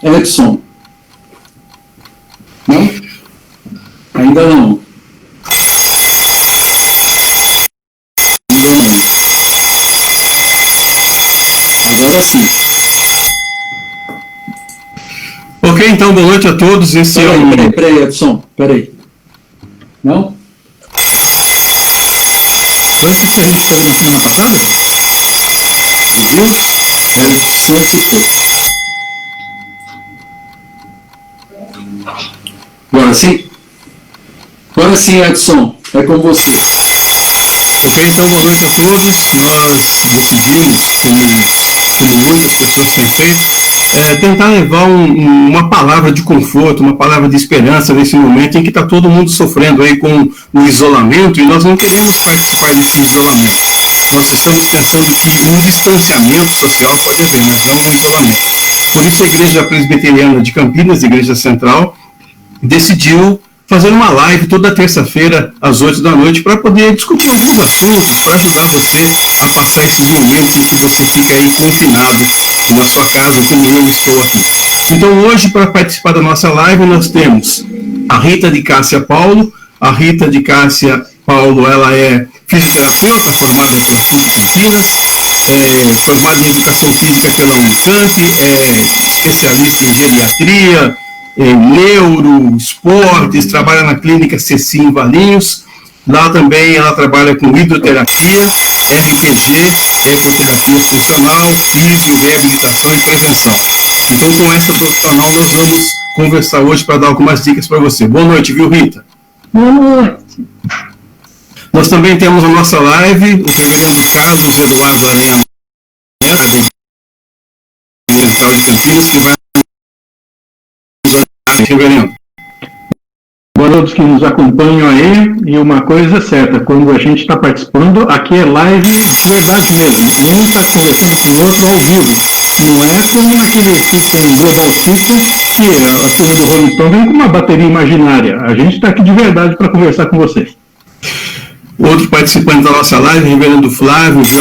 Edson? Não? Ainda não. Agora sim. Ok, então, boa noite a todos. Esse Peraí, Edson. Peraí. Não? Parece que a gente fez na semana passada? Viu? Era 800 e pouco. Agora sim? Agora sim, Edson. É com você. Ok, então, boa noite a todos. Nós decidimos, como muitas pessoas têm feito, tentar levar uma palavra de conforto, uma palavra de esperança nesse momento em que está todo mundo sofrendo aí com o isolamento, e nós não queremos participar desse isolamento. Nós estamos pensando que um distanciamento social pode haver, mas não um isolamento. Por isso a Igreja Presbiteriana de Campinas, Igreja Central, decidiu fazer uma live toda terça-feira às 8 da noite para poder discutir alguns assuntos, para ajudar você a passar esses momentos em que você fica aí confinado na sua casa, como eu estou aqui. Então hoje, para participar da nossa live, nós temos a Rita de Cássia Paulo. A Rita de Cássia Paulo, ela é fisioterapeuta, formada pela PUC Campinas, formada em Educação Física pela Unicamp, especialista em geriatria, neuro, esportes, trabalha na clínica Ceci em Valinhos. Lá também ela trabalha com hidroterapia, RPG, ecoterapia funcional, físio, reabilitação e prevenção. Então, com essa profissional, nós vamos conversar hoje para dar algumas dicas para você. Boa noite, viu, Rita? Boa noite. Nós também temos a nossa live, o reverendo Carlos Eduardo Aranha, de Campinas, que vai reverendo. Boa noite a todos que nos acompanham aí, e uma coisa é certa, quando a gente está participando, aqui é live de verdade mesmo, um está conversando com o outro ao vivo, não é como naquele system, Global System, que a turma do Rolling Stone vem com uma bateria imaginária, a gente está aqui de verdade para conversar com vocês. Outro participante da nossa live, reverendo Flávio, Edson,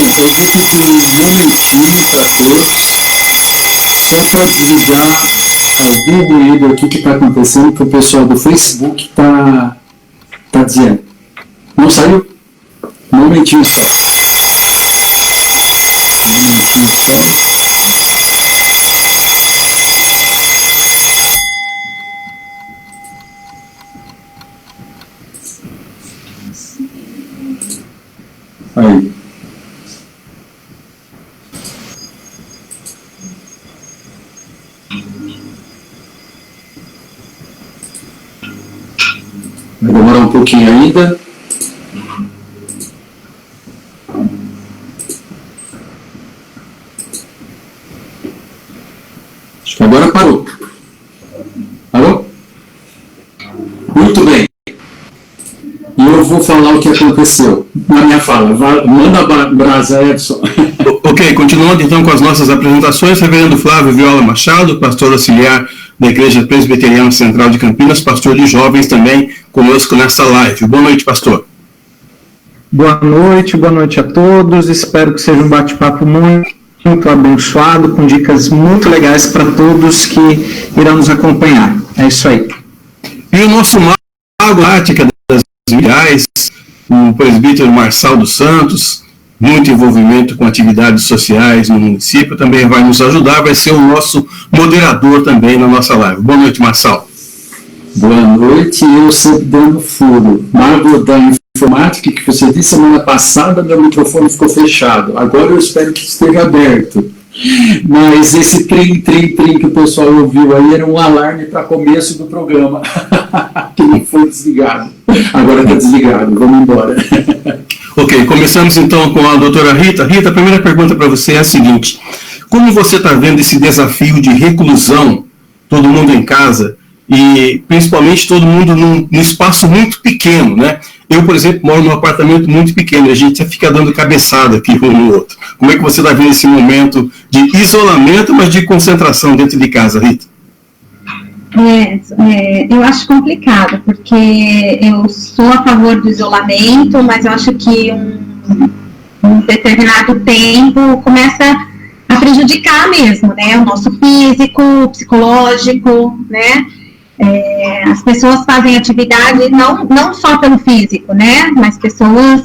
eu vou pedir um momentinho para todos, só para desligar algum ruído aqui que está acontecendo, que o pessoal do Facebook está dizendo. Não saiu? Um momentinho só. Um momentinho só. Aí. Vai demorar um pouquinho ainda. Acho que agora parou. Parou? Muito bem. E eu vou falar o que aconteceu na minha fala. Manda a brasa, Edson. Ok, continuando então com as nossas apresentações, reverendo Flávio Viola Machado, pastor auxiliar da Igreja Presbiteriana Central de Campinas, pastor de jovens também conosco nessa live. Boa noite, pastor. Boa noite a todos. Espero que seja um bate-papo muito abençoado, com dicas muito legais para todos que irão nos acompanhar. É isso aí. E o nosso mago prática das milhares, o presbítero Marçal dos Santos, muito envolvimento com atividades sociais no município, também vai nos ajudar, vai ser o nosso moderador também na nossa live. Boa noite, Marçal. Boa noite, eu sempre dando furo. Mago da informática, que você disse semana passada, meu microfone ficou fechado. Agora eu espero que esteja aberto. Mas esse trim que o pessoal ouviu aí era um alarme para começo do programa, que não foi desligado. Agora está desligado, vamos embora. Ok, começamos então com a doutora Rita. Rita, a primeira pergunta para você é a seguinte: como você está vendo esse desafio de reclusão, todo mundo em casa, e principalmente todo mundo num espaço muito pequeno, né? Eu, por exemplo, moro num apartamento muito pequeno, a gente fica dando cabeçada aqui um no outro. Como é que você está vendo esse momento de isolamento, mas de concentração dentro de casa, Rita? Eu acho complicado, porque eu sou a favor do isolamento, mas eu acho que um determinado tempo começa prejudicar mesmo, né, o nosso físico, psicológico, né. As pessoas fazem atividade não só pelo físico, né, mas pessoas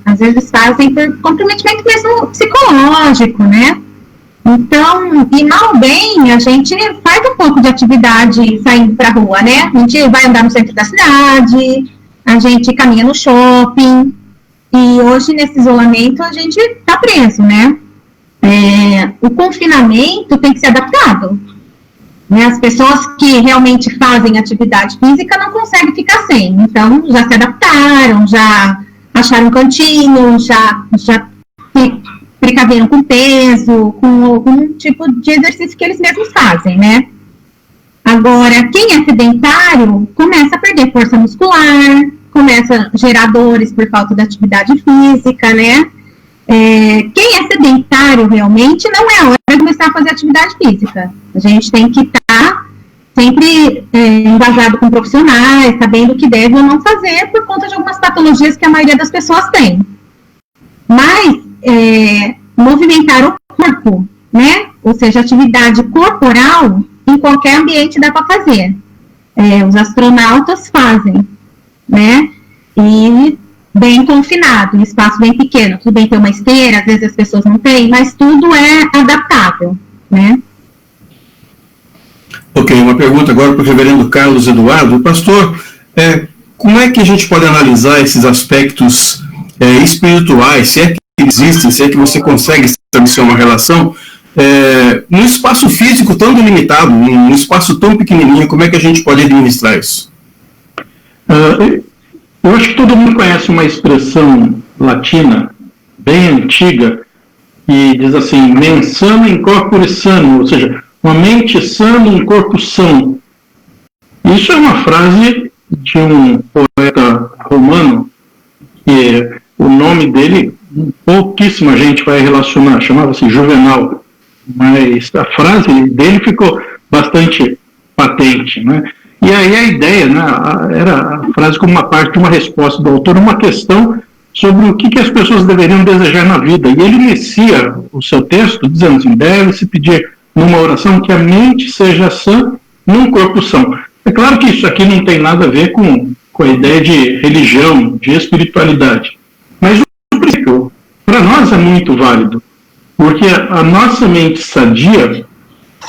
às vezes fazem por comprometimento mesmo psicológico, né. Então, e mal bem, a gente faz um pouco de atividade saindo para a rua, né, a gente vai andar no centro da cidade, a gente caminha no shopping, e hoje nesse isolamento a gente está preso, né. O confinamento tem que ser adaptado. As pessoas que realmente fazem atividade física não conseguem ficar sem, então já se adaptaram, já acharam um cantinho, já se precaveram com peso, com algum tipo de exercício que eles mesmos fazem, né? Agora, quem é sedentário começa a perder força muscular, começa a gerar dores por falta de atividade física, né? Quem é sedentário realmente não é a hora de começar a fazer atividade física. A gente tem que estar sempre engajado com profissionais, sabendo o que deve ou não fazer por conta de algumas patologias que a maioria das pessoas tem. Mas movimentar o corpo, né? Ou seja, atividade corporal em qualquer ambiente dá para fazer. Os astronautas fazem, né? E bem confinado, um espaço bem pequeno. Tudo bem ter uma esteira, às vezes as pessoas não têm, mas tudo é adaptável, né? Ok, uma pergunta agora para o reverendo Carlos Eduardo. Pastor, como é que a gente pode analisar esses aspectos espirituais, se é que existem, se é que você consegue estabelecer uma relação, num espaço físico tão delimitado, num espaço tão pequenininho, como é que a gente pode administrar isso? Eu acho que todo mundo conhece uma expressão latina bem antiga que diz assim, mens sana in corpore sano, ou seja, uma mente sã um corpo são. Isso é uma frase de um poeta romano que o nome dele pouquíssima gente vai relacionar, chamava-se Juvenal, mas a frase dele ficou bastante patente, né? E aí a ideia, né, era a frase como uma parte de uma resposta do autor, uma questão sobre o que as pessoas deveriam desejar na vida. E ele inicia o seu texto dizendo assim, deve-se pedir numa oração que a mente seja sã num corpo são. É claro que isso aqui não tem nada a ver com a ideia de religião, de espiritualidade. Mas o princípio, para nós, é muito válido. Porque a nossa mente sadia,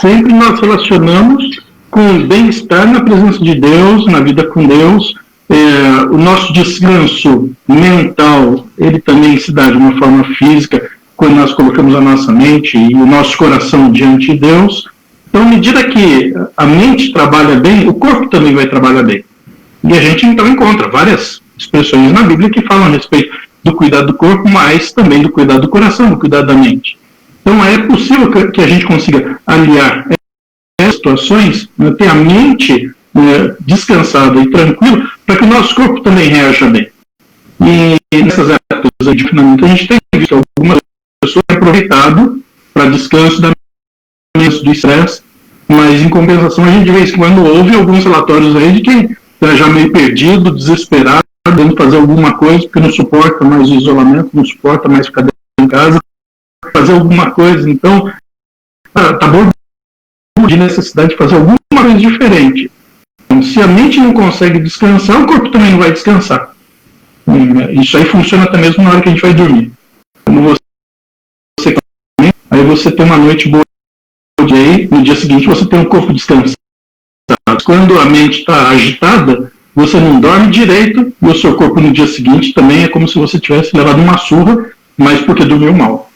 sempre nós relacionamos com o bem-estar na presença de Deus, na vida com Deus. O nosso descanso mental, ele também se dá de uma forma física, quando nós colocamos a nossa mente e o nosso coração diante de Deus. Então, à medida que a mente trabalha bem, o corpo também vai trabalhar bem. E a gente, então, encontra várias expressões na Bíblia que falam a respeito do cuidado do corpo, mas também do cuidado do coração, do cuidado da mente. Então, é possível que a gente consiga aliar essas situações, ter a mente descansada e tranquila, para que o nosso corpo também reaja bem. E nessas épocas de confinamento, a gente tem visto algumas pessoas aproveitado para descanso do estresse, mas em compensação a gente de vez em quando ouve alguns relatórios aí de quem está já meio perdido, desesperado, tentando fazer alguma coisa, porque não suporta mais o isolamento, não suporta mais ficar dentro de casa, fazer alguma coisa. Então, está bom de necessidade de fazer alguma coisa diferente. Então, se a mente não consegue descansar, o corpo também não vai descansar. Isso aí funciona até mesmo na hora que a gente vai dormir. Quando aí você tem uma noite boa, e no dia seguinte você tem um corpo descansado. Quando a mente está agitada, você não dorme direito, e o seu corpo no dia seguinte também é como se você tivesse levado uma surra, mas porque dormiu mal.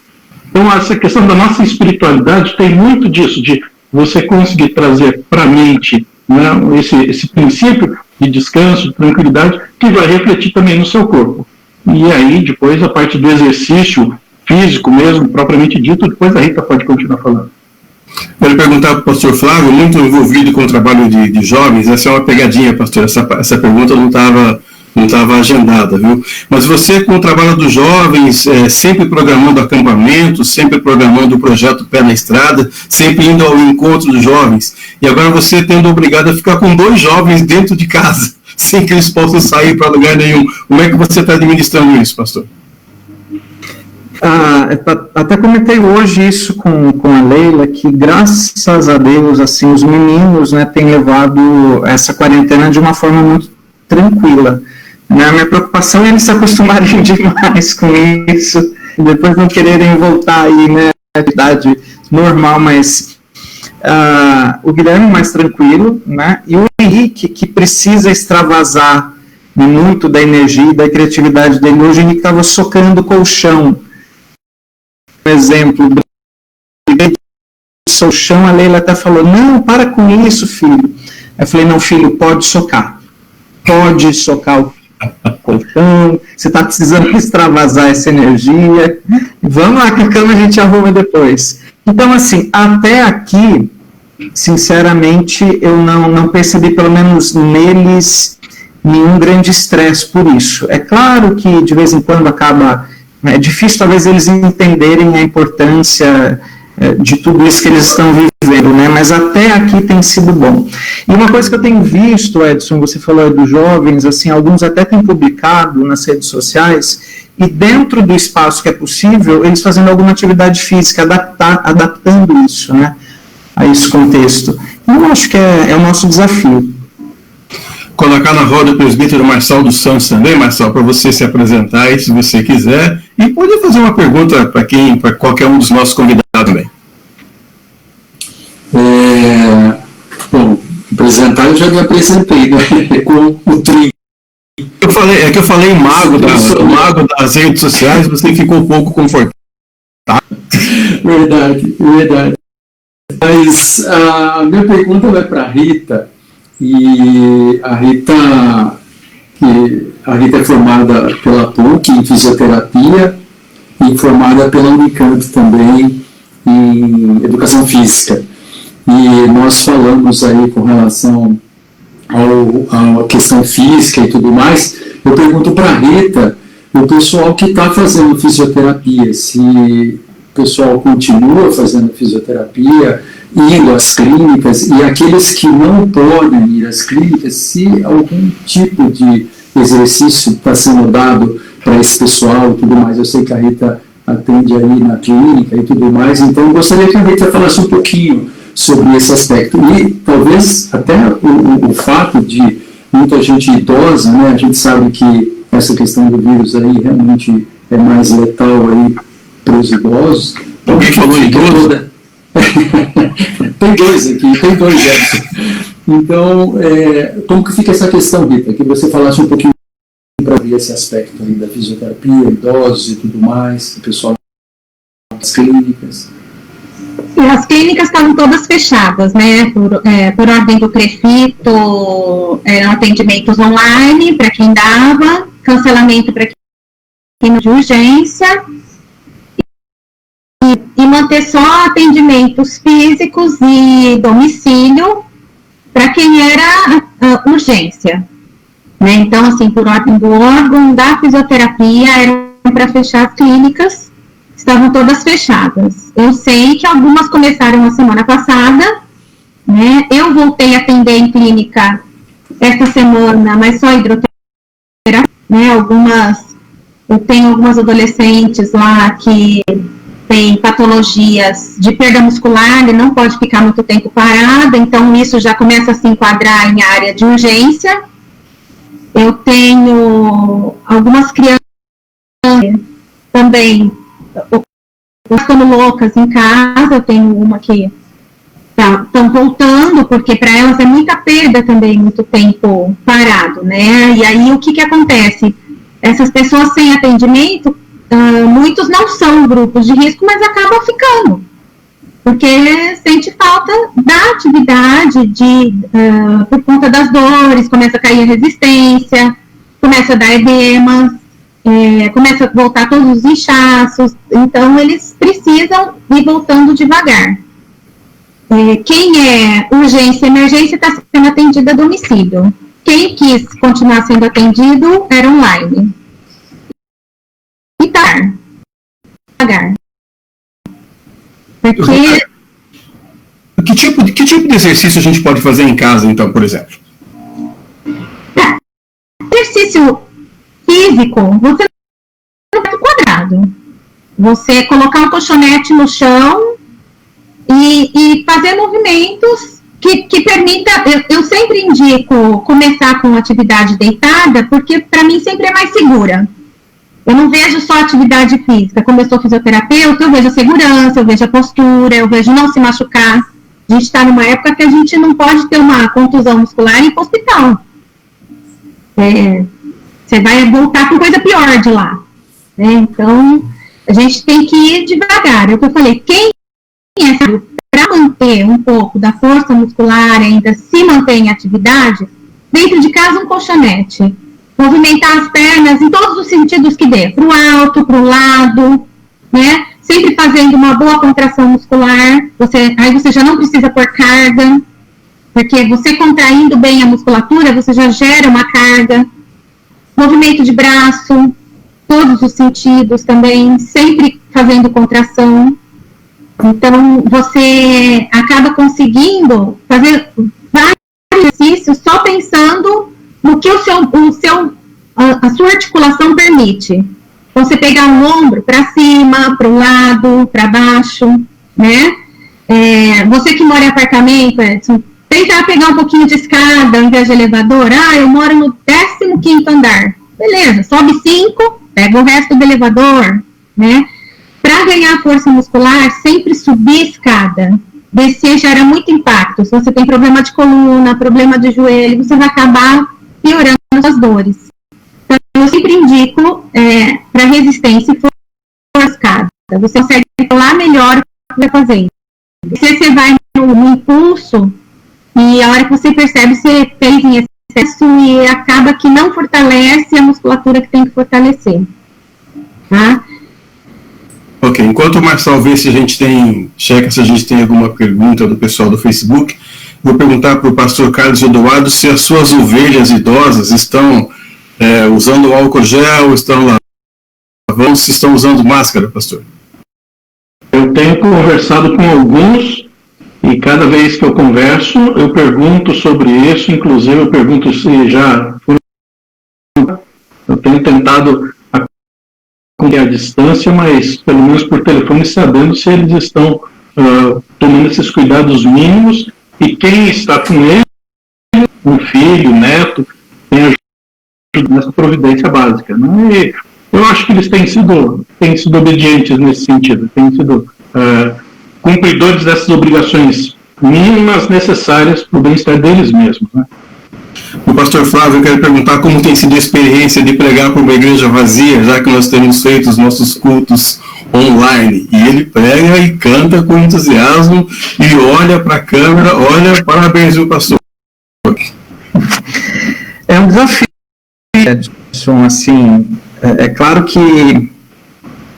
Então, essa questão da nossa espiritualidade tem muito disso, de você conseguir trazer para a mente, né, esse princípio de descanso, de tranquilidade, que vai refletir também no seu corpo. E aí, depois, a parte do exercício físico mesmo, propriamente dito, depois a Rita pode continuar falando. Quero perguntar para o pastor Flávio, muito envolvido com o trabalho de jovens, essa é uma pegadinha, pastor, essa pergunta não estava agendada, viu? Mas você, com o trabalho dos jovens, sempre programando acampamentos, sempre programando o projeto Pé na Estrada, sempre indo ao encontro dos jovens, e agora você tendo obrigado a ficar com 2 jovens dentro de casa, sem que eles possam sair para lugar nenhum. Como é que você está administrando isso, pastor? Até comentei hoje isso com a Leila, que graças a Deus, assim, os meninos, né, têm levado essa quarentena de uma forma muito tranquila. Né? A minha preocupação é eles se acostumarem demais com isso, e depois não quererem voltar aí, né, à atividade normal, mas o Guilherme mais tranquilo, né, e o Henrique, que precisa extravasar muito da energia e da criatividade dele. Hoje o Henrique estava socando o colchão, por exemplo, o chão, a Leila até falou, não, para com isso, filho. Eu falei, não, filho, pode socar o colchão, você está precisando extravasar essa energia, vamos lá, que a cama a gente arruma depois. Então, assim, até aqui, sinceramente, eu não percebi, pelo menos neles, nenhum grande estresse por isso. É claro que, de vez em quando, é difícil, talvez, eles entenderem a importância de tudo isso que eles estão vivendo, né? Mas até aqui tem sido bom. E uma coisa que eu tenho visto, Edson, você falou dos jovens, assim, alguns até têm publicado nas redes sociais, e dentro do espaço que é possível, eles fazendo alguma atividade física, adaptando isso, né, a esse contexto. Eu acho que é o nosso desafio. Colocar na roda o presbítero Marçal dos Santos também, Marçal, para você se apresentar aí, se você quiser, e pode fazer uma pergunta para qualquer um dos nossos convidados também. Bom, apresentar eu já me apresentei, né? Com o tri. Eu falei mago das redes sociais, você ficou um pouco confortável. Verdade. Mas a minha pergunta vai para a Rita, e a Rita é formada pela PUC em fisioterapia e formada pela Unicamp também em educação física. E nós falamos aí com relação à questão física e tudo mais. Eu pergunto para a Rita, o pessoal que está fazendo fisioterapia, se o pessoal continua fazendo fisioterapia, indo às clínicas, e aqueles que não podem ir às clínicas, se algum tipo de exercício está sendo dado para esse pessoal e tudo mais. Eu sei que a Rita atende aí na clínica e tudo mais, então eu gostaria que a Rita falasse um pouquinho sobre esse aspecto. E talvez até o fato de muita gente idosa, né, a gente sabe que essa questão do vírus aí realmente é mais letal aí para os idosos. Alguém falou idoso? Tem dois Edson. Então, como que fica essa questão, Rita? Que você falasse um pouquinho para ver esse aspecto aí da fisioterapia, idosos e tudo mais, o pessoal das clínicas. As clínicas estavam todas fechadas, né, por ordem do prefeito, eram atendimentos online para quem dava, cancelamento para quem não de urgência, e manter só atendimentos físicos e domicílio para quem era urgência. Né? Então, assim, por ordem do órgão da fisioterapia, era para fechar as clínicas, estavam todas fechadas. Eu sei que algumas começaram na semana passada, né? Eu voltei a atender em clínica esta semana, mas só hidroterapia, né? Eu tenho algumas adolescentes lá que tem patologias de perda muscular, ele não pode ficar muito tempo parada, então isso já começa a se enquadrar em área de urgência. Eu tenho algumas crianças também, ficando loucas em casa, eu tenho uma que estão voltando, porque para elas é muita perda também, muito tempo parado, né? E aí o que acontece? Essas pessoas sem atendimento, muitos não são grupos de risco, mas acabam ficando, porque sente falta da atividade, por conta das dores, começa a cair a resistência, começa a dar edema, começa a voltar todos os inchaços, então eles precisam ir voltando devagar. Quem é urgência e emergência está sendo atendido a domicílio. Quem quis continuar sendo atendido era online. E tá devagar. Porque... Que tipo de exercício a gente pode fazer em casa, então, por exemplo? Exercício físico, você não vai quadrado. você colocar um colchonete no chão e fazer movimentos que permita, eu sempre indico começar com atividade deitada, porque para mim sempre é mais segura. Eu não vejo só atividade física. Como eu sou fisioterapeuta, eu vejo a segurança, eu vejo a postura, eu vejo não se machucar. A gente está numa época que a gente não pode ter uma contusão muscular e ir para o hospital. Você vai voltar com coisa pior de lá. Então, a gente tem que ir devagar. É o que eu falei, quem é sábio para manter um pouco da força muscular, ainda se mantém em atividade, dentro de casa um colchonete. Movimentar as pernas em todos os sentidos que dê, para o alto, para o lado, né? Sempre fazendo uma boa contração muscular, aí você já não precisa pôr carga, porque você contraindo bem a musculatura, você já gera uma carga. Movimento de braço, todos os sentidos também, sempre fazendo contração. Então, você acaba conseguindo fazer vários exercícios só pensando no que a sua articulação permite. Então, você pegar o ombro para cima, para o lado, para baixo, né? Você que mora em apartamento, tentar pegar um pouquinho de escada ao invés de elevador. Eu moro no 15º andar. Beleza, sobe 5, pega o resto do elevador, né? Para ganhar força muscular, sempre subir escada. Descer gera muito impacto. Se você tem problema de coluna, problema de joelho, você vai acabar piorando as dores. Então, eu sempre indico para resistência e força escada. Você consegue controlar melhor o que vai fazendo. Se você vai no impulso, e a hora que você percebe, você fez em excesso e acaba que não fortalece a musculatura que tem que fortalecer. Tá? Ok, enquanto o Marçal vê se a gente checa se a gente tem alguma pergunta do pessoal do Facebook, vou perguntar para o pastor Carlos Eduardo se as suas ovelhas idosas estão usando álcool gel, estão lavando, se estão usando máscara, pastor. Eu tenho conversado com alguns e cada vez que eu converso, eu pergunto sobre isso, inclusive eu pergunto se já foram. Eu tenho tentado a distância, mas pelo menos por telefone, sabendo se eles estão tomando esses cuidados mínimos, e quem está com ele, um filho, neto, tem ajuda nessa providência básica. Né? E eu acho que eles têm sido obedientes nesse sentido, têm sido cumpridores dessas obrigações mínimas necessárias para o bem-estar deles mesmos. Né? O pastor Flávio, eu quero perguntar como tem sido a experiência de pregar para uma igreja vazia, já que nós temos feito os nossos cultos online. E ele prega e canta com entusiasmo e olha para a câmera, parabéns, viu, pastor? É um desafio, Edson, assim, é claro que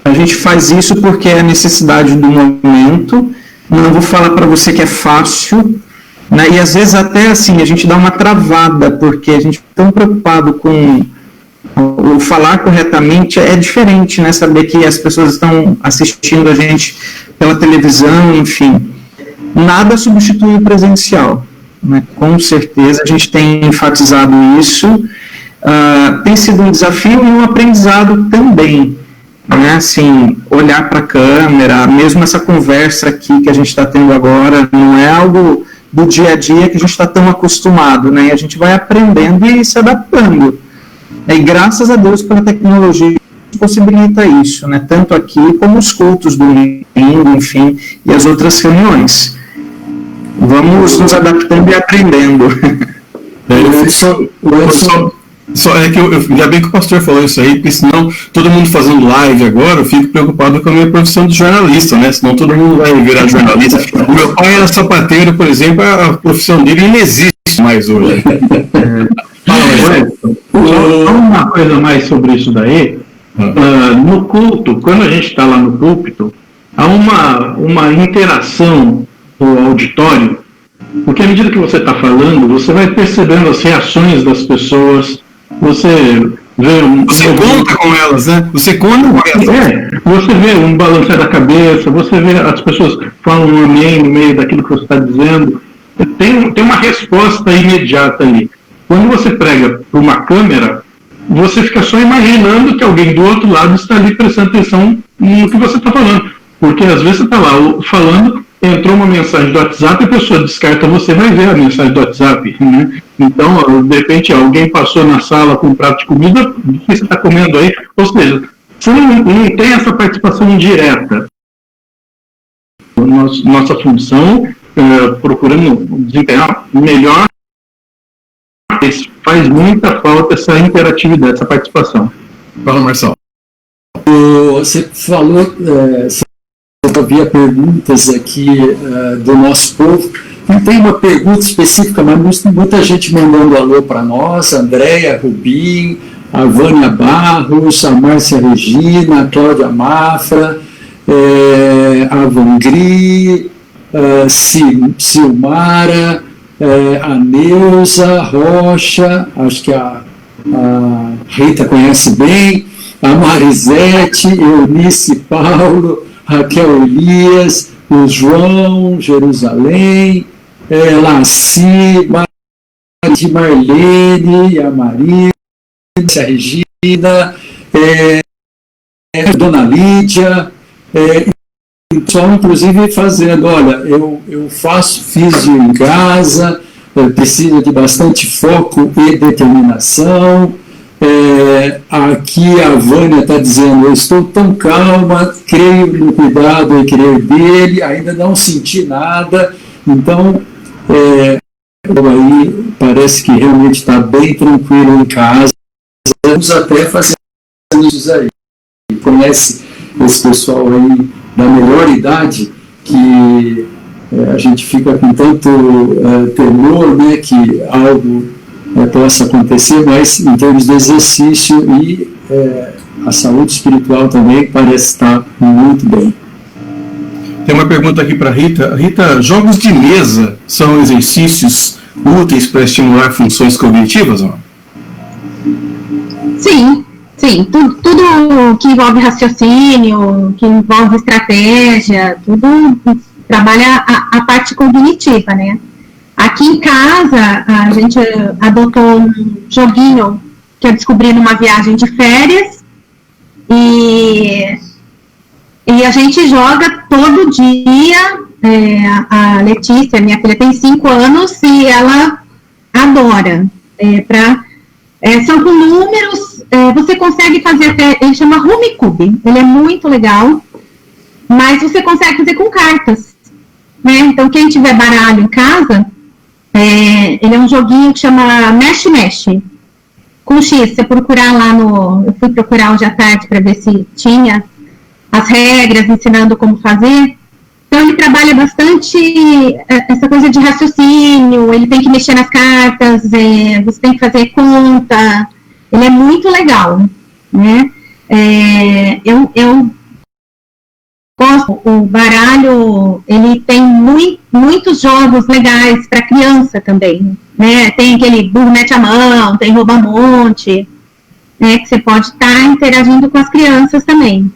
a gente faz isso porque é a necessidade do momento. Não vou falar para você que é fácil, né? E às vezes até assim, a gente dá uma travada, porque a gente é tão preocupado com o falar corretamente, é diferente, né? Saber que as pessoas estão assistindo a gente pela televisão, enfim. Nada substitui o presencial, né? Com certeza a gente tem enfatizado isso. Tem sido um desafio e um aprendizado também, né? Assim, olhar para a câmera, mesmo essa conversa aqui que a gente está tendo agora, não é algo do dia a dia que a gente está tão acostumado, né? E a gente vai aprendendo e se adaptando. E graças a Deus pela tecnologia possibilita isso, né? Tanto aqui como os cultos do domingo, enfim, e as outras reuniões. Vamos nos adaptando e aprendendo. Ainda bem que o pastor falou isso aí, porque senão todo mundo fazendo live agora, eu fico preocupado com a minha profissão de jornalista, né? Senão todo mundo vai virar jornalista. O meu pai era sapateiro, por exemplo, a profissão dele não existe mais hoje. Só uma coisa mais sobre isso daí. No culto, quando a gente está lá no púlpito, há uma interação com o auditório, porque à medida que você está falando, você vai percebendo as reações das pessoas. Você conta com elas, né? Você conta com elas. Você vê um balançar da cabeça, você vê as pessoas falam um amém no meio daquilo que você está dizendo. Tem uma resposta imediata ali. Quando você prega para uma câmera, você fica só imaginando que alguém do outro lado está ali prestando atenção no que você está falando. Porque às vezes você está lá falando, entrou uma mensagem do WhatsApp, a pessoa descarta, você vai ver a mensagem do WhatsApp, né? Então, de repente, alguém passou na sala com um prato de comida, o que você está comendo aí? Ou seja, você não tem essa participação direta. Nossa função, procurando desempenhar melhor, faz muita falta essa interatividade, essa participação. Fala, Marcelo. Você falou, havia perguntas aqui do nosso povo. Não tem uma pergunta específica, mas muita gente mandando alô para nós, a Andréia Rubim, a Vânia Barros, a Márcia Regina, a Cláudia Mafra, a Vangri, Silmara, a Neuza Rocha, acho que a Rita conhece bem, a Marisete, Eunice Paulo, Raquel Elias, o João, Jerusalém, Laci, Marlene, a Maria, a Regina, Dona Lídia, só inclusive fazendo, olha, eu faço físio em casa, preciso de bastante foco e determinação. Aqui a Vânia está dizendo, eu estou tão calma, creio no cuidado e crer dele, ainda não senti nada, então aí parece que realmente está bem tranquilo em casa. Vamos até fazer isso aí. Conhece esse pessoal aí da melhor idade que a gente fica com tanto temor, né, que algo possa acontecer, mas em termos de exercício e a saúde espiritual também parece estar muito bem. Tem uma pergunta aqui para Rita. Rita, jogos de mesa são exercícios úteis para estimular funções cognitivas? Não? Sim. Tudo que envolve raciocínio, que envolve estratégia, tudo trabalha a parte cognitiva, né? Aqui em casa, a gente adotou um joguinho que eu descobri numa viagem de férias e a gente joga todo dia. A Letícia, minha filha, tem 5 anos e ela adora. São com números, você consegue fazer até, ele chama Rumicube, ele é muito legal, mas você consegue fazer com cartas, né? Então, quem tiver baralho em casa, ele é um joguinho que chama Mexe. Com X, você procurar lá eu fui procurar hoje à tarde para ver se tinha as regras, ensinando como fazer. Então, ele trabalha bastante essa coisa de raciocínio, ele tem que mexer nas cartas, você tem que fazer conta, ele é muito legal, né? Eu gosto, o baralho, ele tem muitos jogos legais para criança também, né? Tem aquele burro mete a mão, tem rouba-monte, né? Que você pode estar interagindo com as crianças também.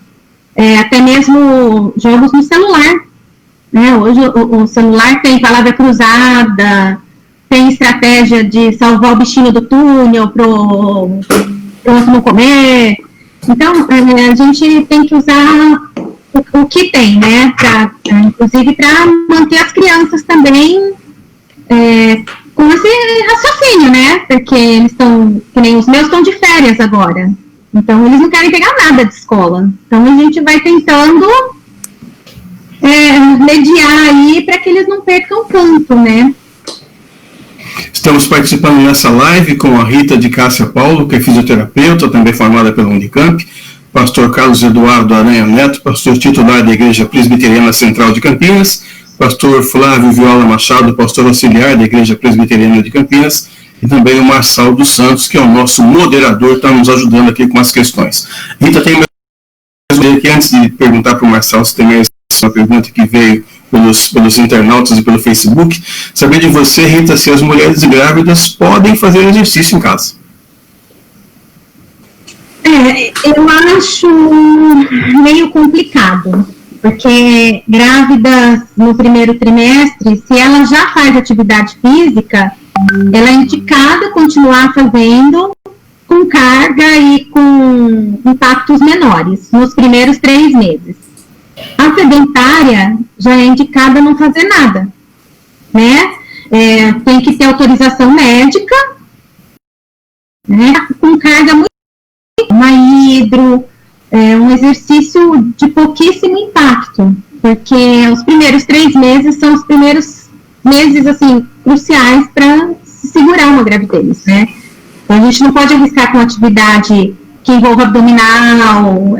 Até mesmo jogos no celular. Hoje o celular tem palavra cruzada, tem estratégia de salvar o bichinho do túnel para o outro não comer. Então, a gente tem que usar o que tem, né? Inclusive para manter as crianças também com esse raciocínio, né? Porque eles estão, que nem os meus estão de férias agora. Então, eles não querem pegar nada de escola. Então, a gente vai tentando mediar aí para que eles não percam tanto, né? Estamos participando nessa live com a Rita de Cássia Paulo, que é fisioterapeuta, também formada pela Unicamp, pastor Carlos Eduardo Aranha Neto, pastor titular da Igreja Presbiteriana Central de Campinas, pastor Flávio Viola Machado, pastor auxiliar da Igreja Presbiteriana de Campinas, e também o Marçal dos Santos, que é o nosso moderador, está nos ajudando aqui com as questões. Rita, tem mais que antes de perguntar para o Marçal se tem mais uma pergunta que veio pelos internautas e pelo Facebook, saber de você, Rita, se as mulheres grávidas podem fazer exercício em casa. Eu acho meio complicado, porque grávidas no primeiro trimestre, se ela já faz atividade física, ela é indicada continuar fazendo com carga e com impactos menores nos primeiros 3 meses. A sedentária já é indicada não fazer nada, né? Tem que ter autorização médica, né? Com carga muito, uma hidro, um exercício de pouquíssimo impacto, porque os primeiros 3 meses são os primeiros meses, assim, cruciais para se segurar uma gravidez, né? Então, a gente não pode arriscar com atividade que envolva abdominal,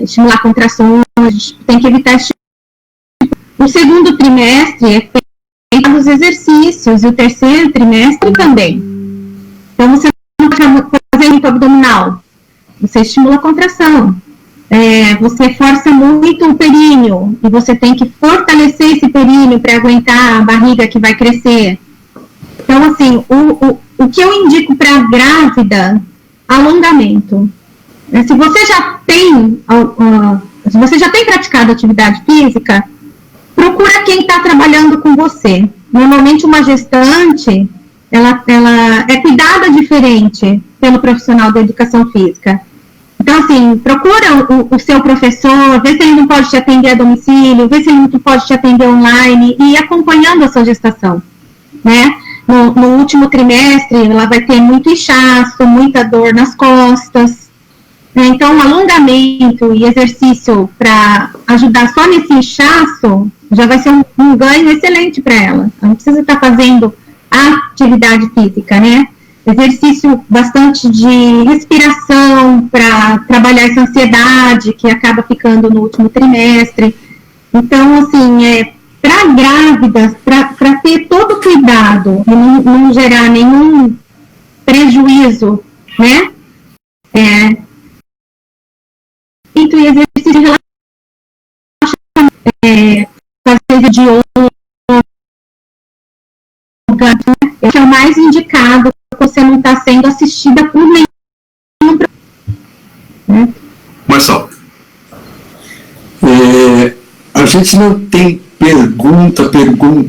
estimular contrações, a gente tem que evitar esse tipo. O segundo trimestre é feito os exercícios, e o terceiro trimestre também. Então, você não pode fazer muito abdominal, você estimula a contração. Você força muito o períneo, e você tem que fortalecer esse períneo para aguentar a barriga que vai crescer. Então, assim, o que eu indico para a grávida, alongamento. Se você já tem praticado atividade física, procura quem está trabalhando com você. Normalmente, uma gestante, ela é cuidada diferente pelo profissional da educação física. Então, assim, procura o seu professor, vê se ele não pode te atender a domicílio, vê se ele não pode te atender online, e ir acompanhando a sua gestação, né? No último trimestre, ela vai ter muito inchaço, muita dor nas costas. Então, alongamento e exercício para ajudar só nesse inchaço já vai ser um ganho excelente para ela. Ela não precisa estar fazendo atividade física, né? Exercício bastante de respiração para trabalhar essa ansiedade que acaba ficando no último trimestre. Então, assim, para grávidas, para ter todo o cuidado e não gerar nenhum prejuízo, né? E exercício de relaxamento, fazer de yoga, que é o mais indicado quando você não está sendo assistida por nenhum. Marcelo. A gente não tem pergunta,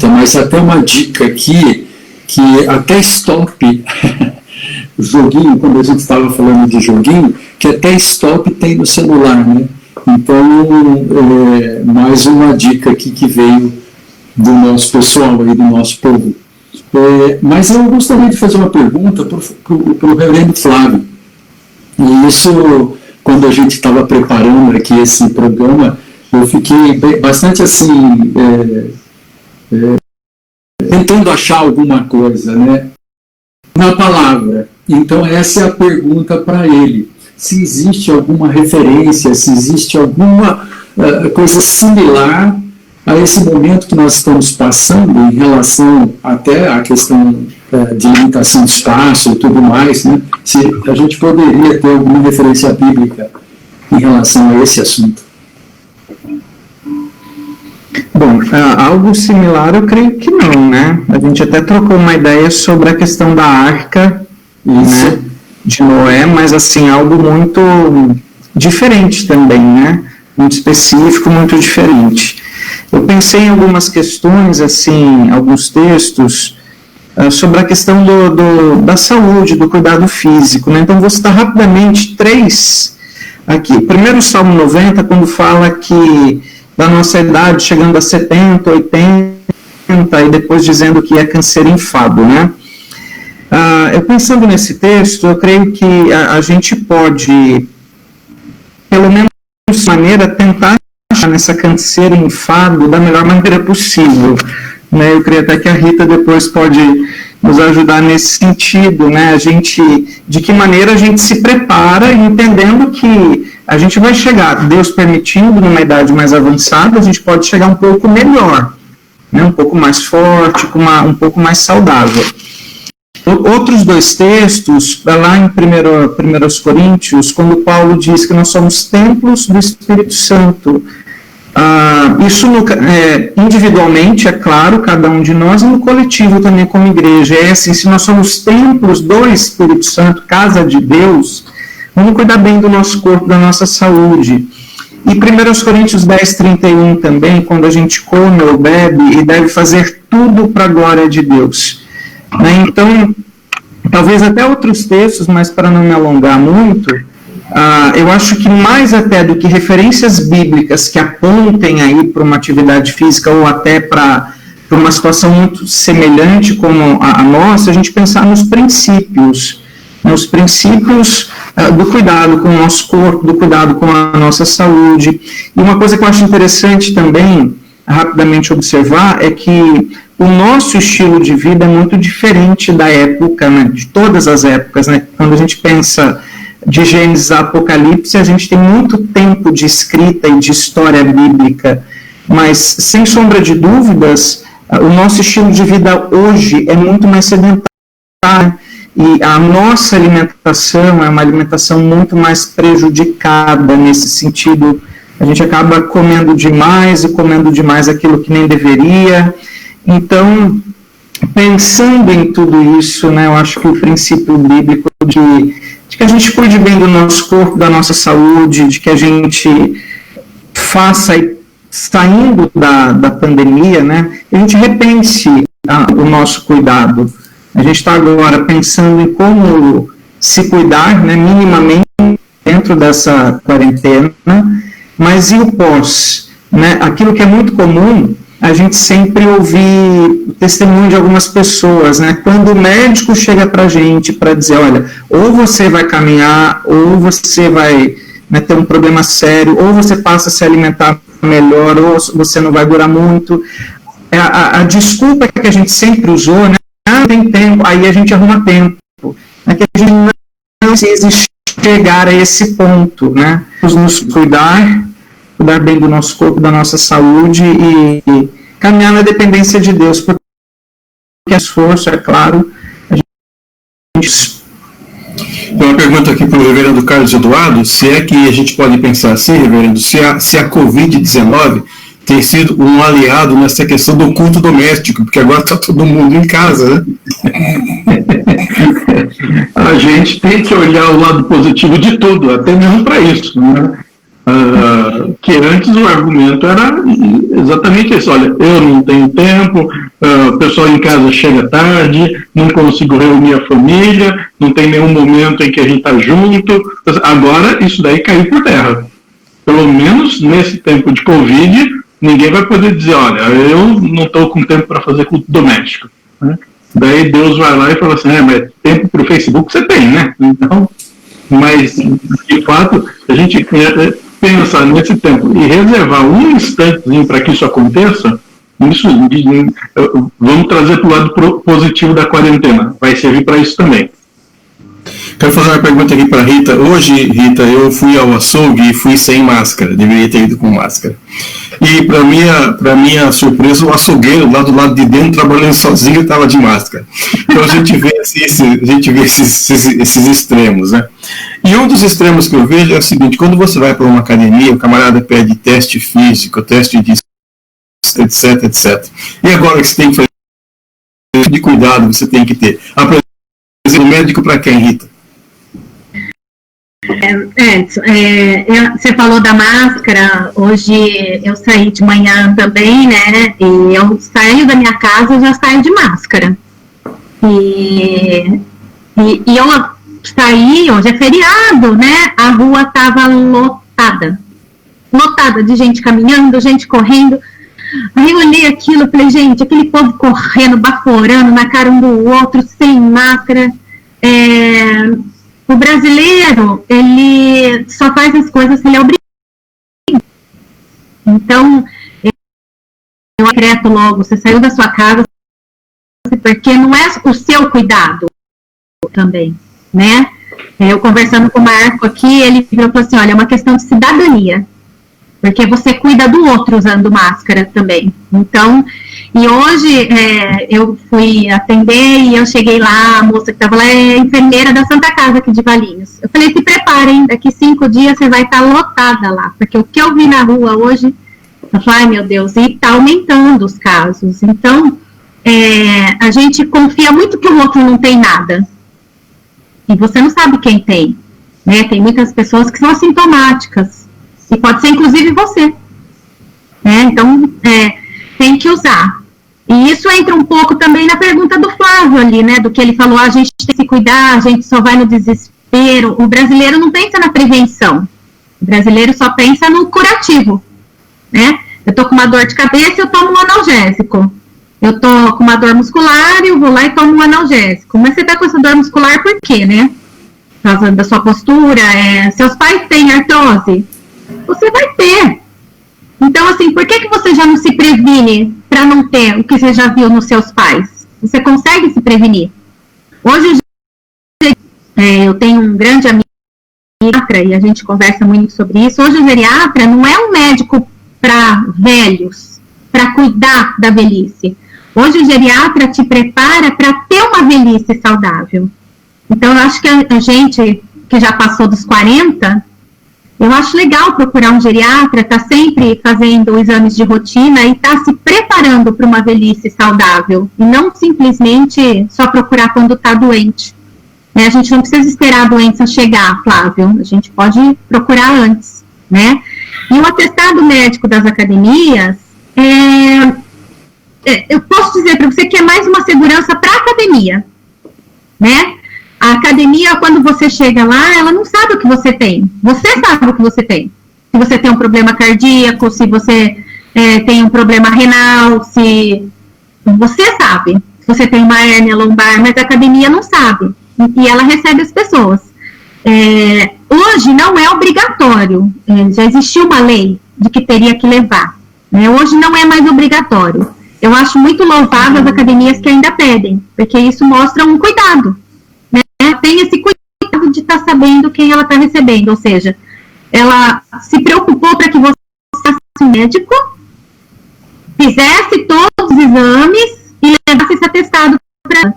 mas até uma dica aqui, que até stop, joguinho, quando a gente estava falando de joguinho, que até stop tem no celular, né? Então, mais uma dica aqui que veio do nosso pessoal aí, do nosso povo. Mas eu gostaria de fazer uma pergunta para o reverendo Flávio. E isso, quando a gente estava preparando aqui esse programa, eu fiquei bastante assim, tentando achar alguma coisa, né, na palavra. Então, essa é a pergunta para ele. Se existe alguma referência, se existe alguma coisa similar a esse momento que nós estamos passando em relação até à questão de limitação de espaço e tudo mais, né? Se a gente poderia ter alguma referência bíblica em relação a esse assunto. Bom, algo similar eu creio que não, né? A gente até trocou uma ideia sobre a questão da arca, né, de Noé, mas assim, algo muito diferente também, né? Muito específico, muito diferente. Eu pensei em algumas questões, assim, alguns textos sobre a questão da saúde, do cuidado físico, né? Então, vou citar rapidamente 3 aqui. Primeiro, o Salmo 90, quando fala que da nossa idade, chegando a 70, 80, e depois dizendo que é câncer enfado, né? Eu pensando nesse texto, eu creio que a gente pode, pelo menos de maneira, tentar achar nessa canseira enfado da melhor maneira possível, né? Eu creio até que a Rita depois pode nos ajudar nesse sentido, né? De que maneira a gente se prepara, entendendo que a gente vai chegar, Deus permitindo, numa idade mais avançada, a gente pode chegar um pouco melhor, né? Um pouco mais forte, um pouco mais saudável. Outros 2 textos, lá em 1 Coríntios, quando Paulo diz que nós somos templos do Espírito Santo. Isso individualmente, é claro, cada um de nós, e no coletivo também como igreja. Assim, se nós somos templos do Espírito Santo, casa de Deus, vamos cuidar bem do nosso corpo, da nossa saúde. E 1 Coríntios 10, 31 também, quando a gente come ou bebe, e deve fazer tudo para a glória de Deus. Então, talvez até outros textos, mas para não me alongar muito, eu acho que mais até do que referências bíblicas que apontem aí para uma atividade física ou até para uma situação muito semelhante como a nossa, a gente pensar nos princípios, os princípios do cuidado com o nosso corpo, do cuidado com a nossa saúde. E uma coisa que eu acho interessante também, rapidamente observar, é que o nosso estilo de vida é muito diferente da época, né, de todas as épocas, né? Quando a gente pensa de Gênesis a Apocalipse, a gente tem muito tempo de escrita e de história bíblica, mas, sem sombra de dúvidas, o nosso estilo de vida hoje é muito mais sedentário, e a nossa alimentação é uma alimentação muito mais prejudicada nesse sentido. A gente acaba comendo demais aquilo que nem deveria. Então, pensando em tudo isso, né, eu acho que o princípio bíblico de que a gente cuide bem do nosso corpo, da nossa saúde, de que a gente faça, saindo da pandemia, né, a gente repense o nosso cuidado. A gente está agora pensando em como se cuidar, né, minimamente dentro dessa quarentena, mas e o pós? Né? Aquilo que é muito comum, a gente sempre ouvir o testemunho de algumas pessoas, né? Quando o médico chega para a gente para dizer, olha, ou você vai caminhar, ou você vai, né, ter um problema sério, ou você passa a se alimentar melhor, ou você não vai durar muito. A desculpa que a gente sempre usou, né? Não tem tempo, aí a gente arruma tempo. É que a gente não precisa chegar a esse ponto, né? Nos cuidar bem do nosso corpo, da nossa saúde e caminhar na dependência de Deus, porque esforço, é claro, a gente... Tem uma pergunta aqui para o reverendo Carlos Eduardo, se é que a gente pode pensar assim, reverendo, se a Covid-19 tem sido um aliado nessa questão do culto doméstico, porque agora está todo mundo em casa, né? A gente tem que olhar o lado positivo de tudo, até mesmo para isso, né? Que antes o argumento era exatamente isso, olha, eu não tenho tempo, o pessoal em casa chega tarde, não consigo reunir a família, não tem nenhum momento em que a gente está junto. Agora isso daí caiu por terra. Pelo menos nesse tempo de Covid, ninguém vai poder dizer, olha, eu não estou com tempo para fazer culto doméstico, né? Daí Deus vai lá e fala assim, mas tempo para o Facebook você tem, né? Então, mas de fato a gente pensar nesse tempo e reservar um instantezinho para que isso aconteça, isso vamos trazer para o lado positivo da quarentena, vai servir para isso também. Quero fazer uma pergunta aqui para a Rita. Hoje, Rita, eu fui ao açougue e fui sem máscara, deveria ter ido com máscara. E para minha surpresa, o açougueiro lá do lado de dentro, trabalhando sozinho, estava de máscara. Então a gente vê esses extremos, né? E um dos extremos que eu vejo é o seguinte: quando você vai para uma academia, o camarada pede teste físico, teste de etc, etc. E agora que você tem que fazer de cuidado, você tem que ter. A presença do médico para quem, Rita? Você falou da máscara. Hoje eu saí de manhã também, né? E eu saio da minha casa, eu já saio de máscara. E eu saí, hoje é feriado, né? A rua estava lotada de gente caminhando, gente correndo. Aí eu olhei aquilo e falei, gente, aquele povo correndo, baforando na cara um do outro, sem máscara. O brasileiro, ele só faz as coisas se ele é obrigado. Então, eu decreto logo, você saiu da sua casa, porque não é o seu cuidado também, né? Eu conversando com o Marco aqui, ele falou assim, olha, é uma questão de cidadania, porque você cuida do outro usando máscara também. Então, e hoje eu fui atender e eu cheguei lá, a moça que estava lá é enfermeira da Santa Casa aqui de Valinhos. Eu falei, se preparem, daqui 5 dias você vai estar lotada lá, porque o que eu vi na rua hoje, eu falei, ai meu Deus, e está aumentando os casos. Então, a gente confia muito que o outro não tem nada. E você não sabe quem tem, né? Tem muitas pessoas que são assintomáticas. E pode ser, inclusive, você. Então, tem que usar. E isso entra um pouco também na pergunta do Flávio ali, né? Do que ele falou, a gente tem que se cuidar, a gente só vai no desespero. O brasileiro não pensa na prevenção. O brasileiro só pensa no curativo, né? Eu tô com uma dor de cabeça, eu tomo um analgésico. Eu tô com uma dor muscular, eu vou lá e tomo um analgésico. Mas você tá com essa dor muscular por quê, né? Por causa da sua postura, seus pais têm artrose? Você vai ter. Então, assim, por que você já não se previne para não ter o que você já viu nos seus pais? Você consegue se prevenir. Hoje, eu tenho um grande amigo, e a gente conversa muito sobre isso. Hoje, o geriatra não é um médico para velhos, para cuidar da velhice. Hoje, o geriatra te prepara para ter uma velhice saudável. Então, eu acho que a gente que já passou dos 40... Eu acho legal procurar um geriatra, tá sempre fazendo exames de rotina e tá se preparando para uma velhice saudável. E não simplesmente só procurar quando tá doente. A gente não precisa esperar a doença chegar, Flávio. A gente pode procurar antes, né? E o atestado médico das academias, eu posso dizer para você que é mais uma segurança para a academia, né? A academia, quando você chega lá, ela não sabe o que você tem. Você sabe o que você tem. Se você tem um problema cardíaco, se você tem um problema renal, se... Você sabe. Se você tem uma hérnia lombar, mas a academia não sabe. E ela recebe as pessoas. Hoje não é obrigatório. Já existiu uma lei de que teria que levar. Hoje não é mais obrigatório. Eu acho muito louvável as academias que ainda pedem, porque isso mostra um cuidado. Tem esse cuidado de estar sabendo quem ela está recebendo, ou seja, ela se preocupou para que você fosse um médico, fizesse todos os exames e levasse esse atestado para ela.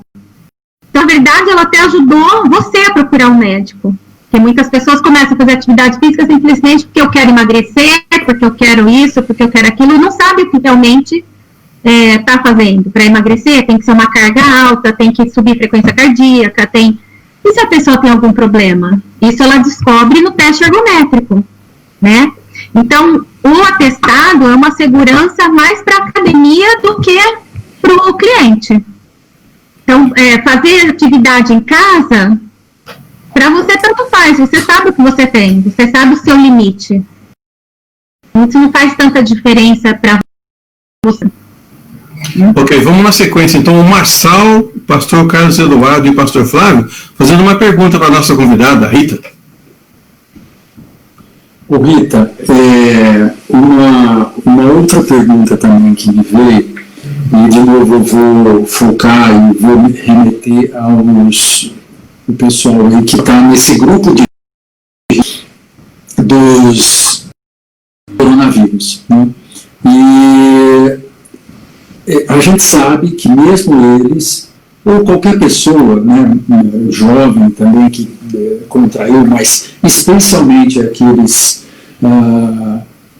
Então, na verdade, ela até ajudou você a procurar um médico, porque muitas pessoas começam a fazer atividade física simplesmente porque eu quero emagrecer, porque eu quero isso, porque eu quero aquilo, não sabe o que realmente está fazendo. Para emagrecer tem que ser uma carga alta, tem que subir frequência cardíaca, E se a pessoa tem algum problema? Isso ela descobre no teste ergométrico, né? Então, o atestado é uma segurança mais para a academia do que para o cliente. Então, fazer atividade em casa, para você tanto faz, você sabe o que você tem, você sabe o seu limite. Isso não faz tanta diferença para você. Ok, vamos na sequência. Então, o Marçal, o pastor Carlos Eduardo e o pastor Flávio, fazendo uma pergunta para a nossa convidada, Rita. Ô Rita, uma outra pergunta também que me veio, e de novo eu vou focar e vou me remeter o pessoal aí que está nesse grupo dos coronavírus, né? E a gente sabe que mesmo eles, ou qualquer pessoa, né, jovem também que contraiu, mas especialmente aqueles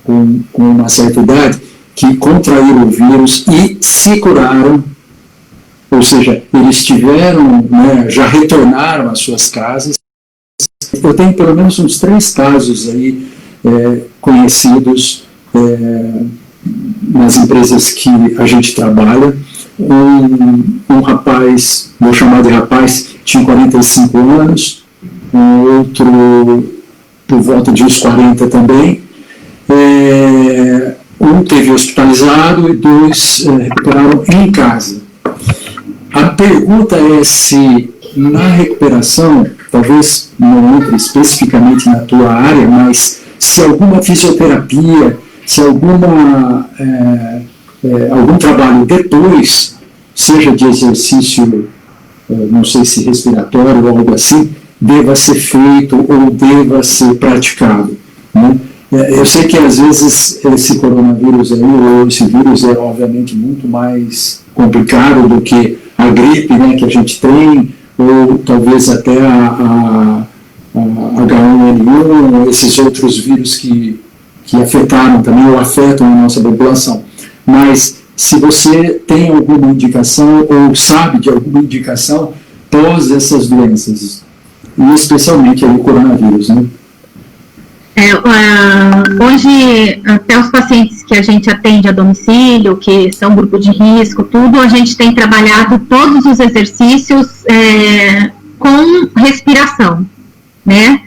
com uma certa idade, que contraíram o vírus e se curaram, ou seja, eles tiveram, né, já retornaram às suas casas. Eu tenho pelo menos uns 3 casos aí conhecidos nas empresas que a gente trabalha. Um rapaz, vou chamar de rapaz, tinha 45 anos, um outro por volta de uns 40 também. Um teve hospitalizado e 2 recuperaram em casa. A pergunta é se na recuperação, talvez não entre especificamente na tua área, mas se alguma fisioterapia, se algum trabalho depois, seja de exercício, não sei se respiratório ou algo assim, deva ser feito ou deva ser praticado, né? Eu sei que às vezes esse coronavírus aí, ou esse vírus é obviamente muito mais complicado do que a gripe, né, que a gente tem, ou talvez até a H1N1, esses outros vírus que afetaram também ou afetam a nossa população. Mas se você tem alguma indicação ou sabe de alguma indicação pós essas doenças, e especialmente aí o coronavírus, né? Hoje, até os pacientes que a gente atende a domicílio, que são grupo de risco, tudo, a gente tem trabalhado todos os exercícios com respiração, né?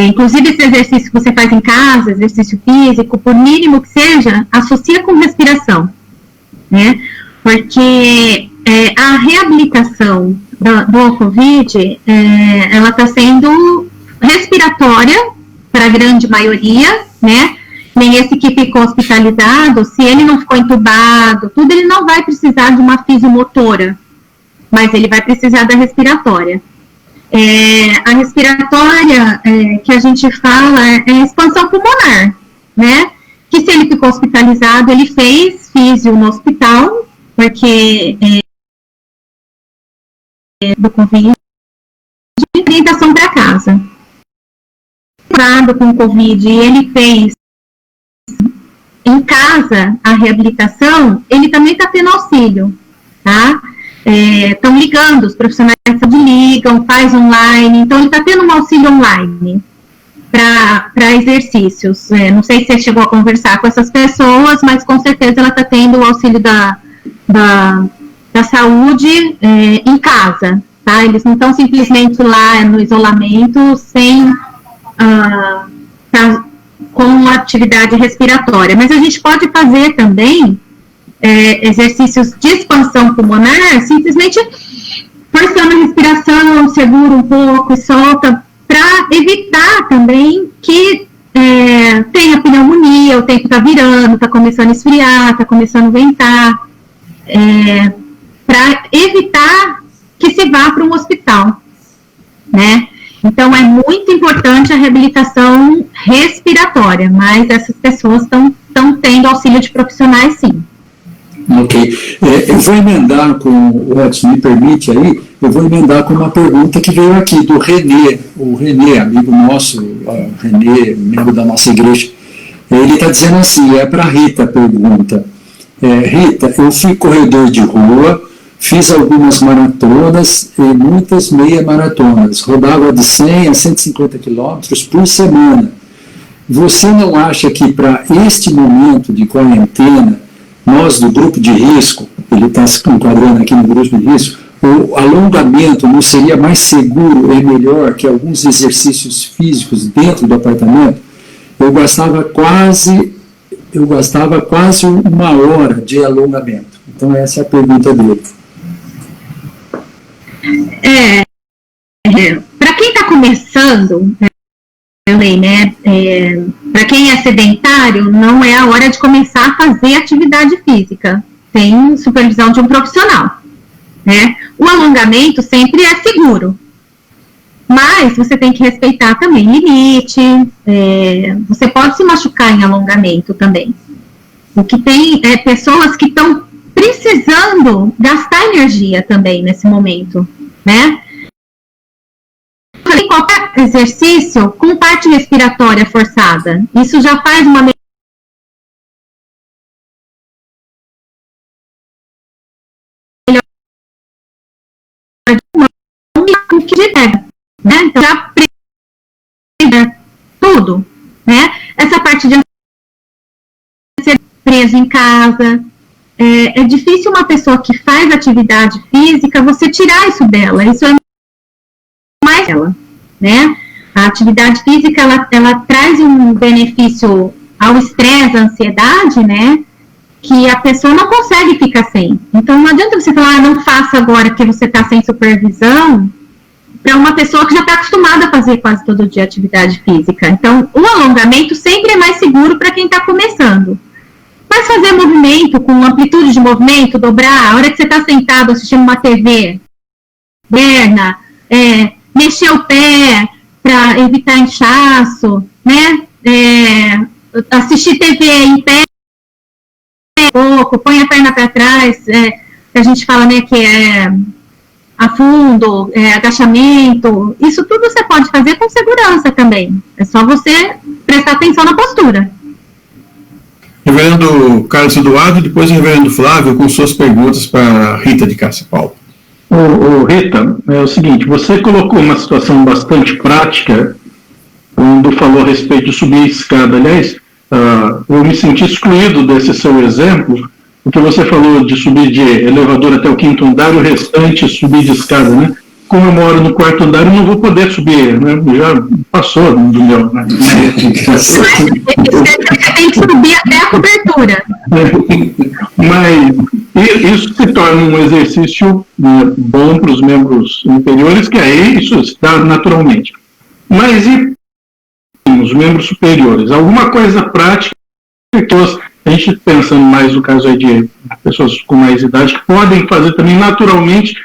Inclusive esse exercício que você faz em casa, exercício físico, por mínimo que seja, associa com respiração, né? Porque a reabilitação do Covid, ela está sendo respiratória para a grande maioria, né? Nem esse que ficou hospitalizado, se ele não ficou entubado, tudo, ele não vai precisar de uma fisiomotora, mas ele vai precisar da respiratória. A respiratória que a gente fala é expansão pulmonar, né? Que se ele ficou hospitalizado, ele fez físio no hospital, porque do Covid, de orientação para casa. Com o Covid, ele fez em casa a reabilitação, ele também está tendo auxílio, tá? Estão ligando, os profissionais ligam, faz online, então ele está tendo um auxílio online para exercícios. Não sei se você chegou a conversar com essas pessoas, mas com certeza ela está tendo o auxílio da saúde em casa, tá? Eles não estão simplesmente lá no isolamento sem com atividade respiratória, mas a gente pode fazer também exercícios de expansão pulmonar, simplesmente forçando a respiração, segura um pouco e solta, para evitar também que tenha pneumonia, o tempo está virando, está começando a esfriar, está começando a ventar, para evitar que se vá para um hospital, né? Então, é muito importante a reabilitação respiratória, mas essas pessoas estão tendo auxílio de profissionais, sim. Ok. Eu vou emendar com, o Edson me permite aí, eu vou emendar com uma pergunta que veio aqui do Renê, o Renê, amigo nosso, Renê, membro da nossa igreja. Ele está dizendo assim, para a Rita a pergunta. Rita, eu fui corredor de rua, fiz algumas maratonas e muitas meia maratonas. Rodava de 100 a 150 quilômetros por semana. Você não acha que para este momento de quarentena, nós do grupo de risco, ele está se enquadrando aqui no grupo de risco, o alongamento não seria mais seguro e melhor que alguns exercícios físicos dentro do apartamento? Eu gastava quase 1 hora de alongamento. Então essa é a pergunta dele. Para quem está começando, né, para quem é sedentário, não é a hora de começar a fazer atividade física, tem supervisão de um profissional, né? O alongamento sempre é seguro, mas você tem que respeitar também limite, você pode se machucar em alongamento também. O que tem pessoas que estão precisando gastar energia também nesse momento, né? Qualquer exercício com parte respiratória forçada, isso já faz uma melhor que de pega, né? Então já tudo, né? Essa parte de ser preso em casa, é difícil uma pessoa que faz atividade física, você tirar isso dela, isso é mais dela, né? A atividade física, ela traz um benefício ao estresse, à ansiedade, né? Que a pessoa não consegue ficar sem. Então, não adianta você falar, não faça agora que você está sem supervisão, para uma pessoa que já está acostumada a fazer quase todo dia atividade física. Então, o alongamento sempre é mais seguro para quem está começando. Mas fazer movimento, com amplitude de movimento, dobrar, a hora que você está sentado assistindo uma TV, perna, mexer o pé para evitar inchaço, né? Assistir TV em pé, pouco, põe a perna para trás, que a gente fala, né, que é afundo, agachamento, isso tudo você pode fazer com segurança também. É só você prestar atenção na postura. Reverendo Carlos Eduardo e depois o reverendo Flávio com suas perguntas para Rita de Cássia Paulo. Rita, é o seguinte, você colocou uma situação bastante prática quando falou a respeito de subir a escada. Aliás, eu me senti excluído desse seu exemplo, porque você falou de subir de elevador até o 5º andar e o restante subir de escada, né? como eu moro no quarto andar, eu não vou poder subir, né? Já passou do meu, né? Você tem que subir até a cobertura. Mas isso se torna um exercício, né, bom para os membros inferiores, que aí isso se dá naturalmente. Mas e os membros superiores? Alguma coisa prática que a gente pensando mais no caso aí de pessoas com mais idade, que podem fazer também naturalmente,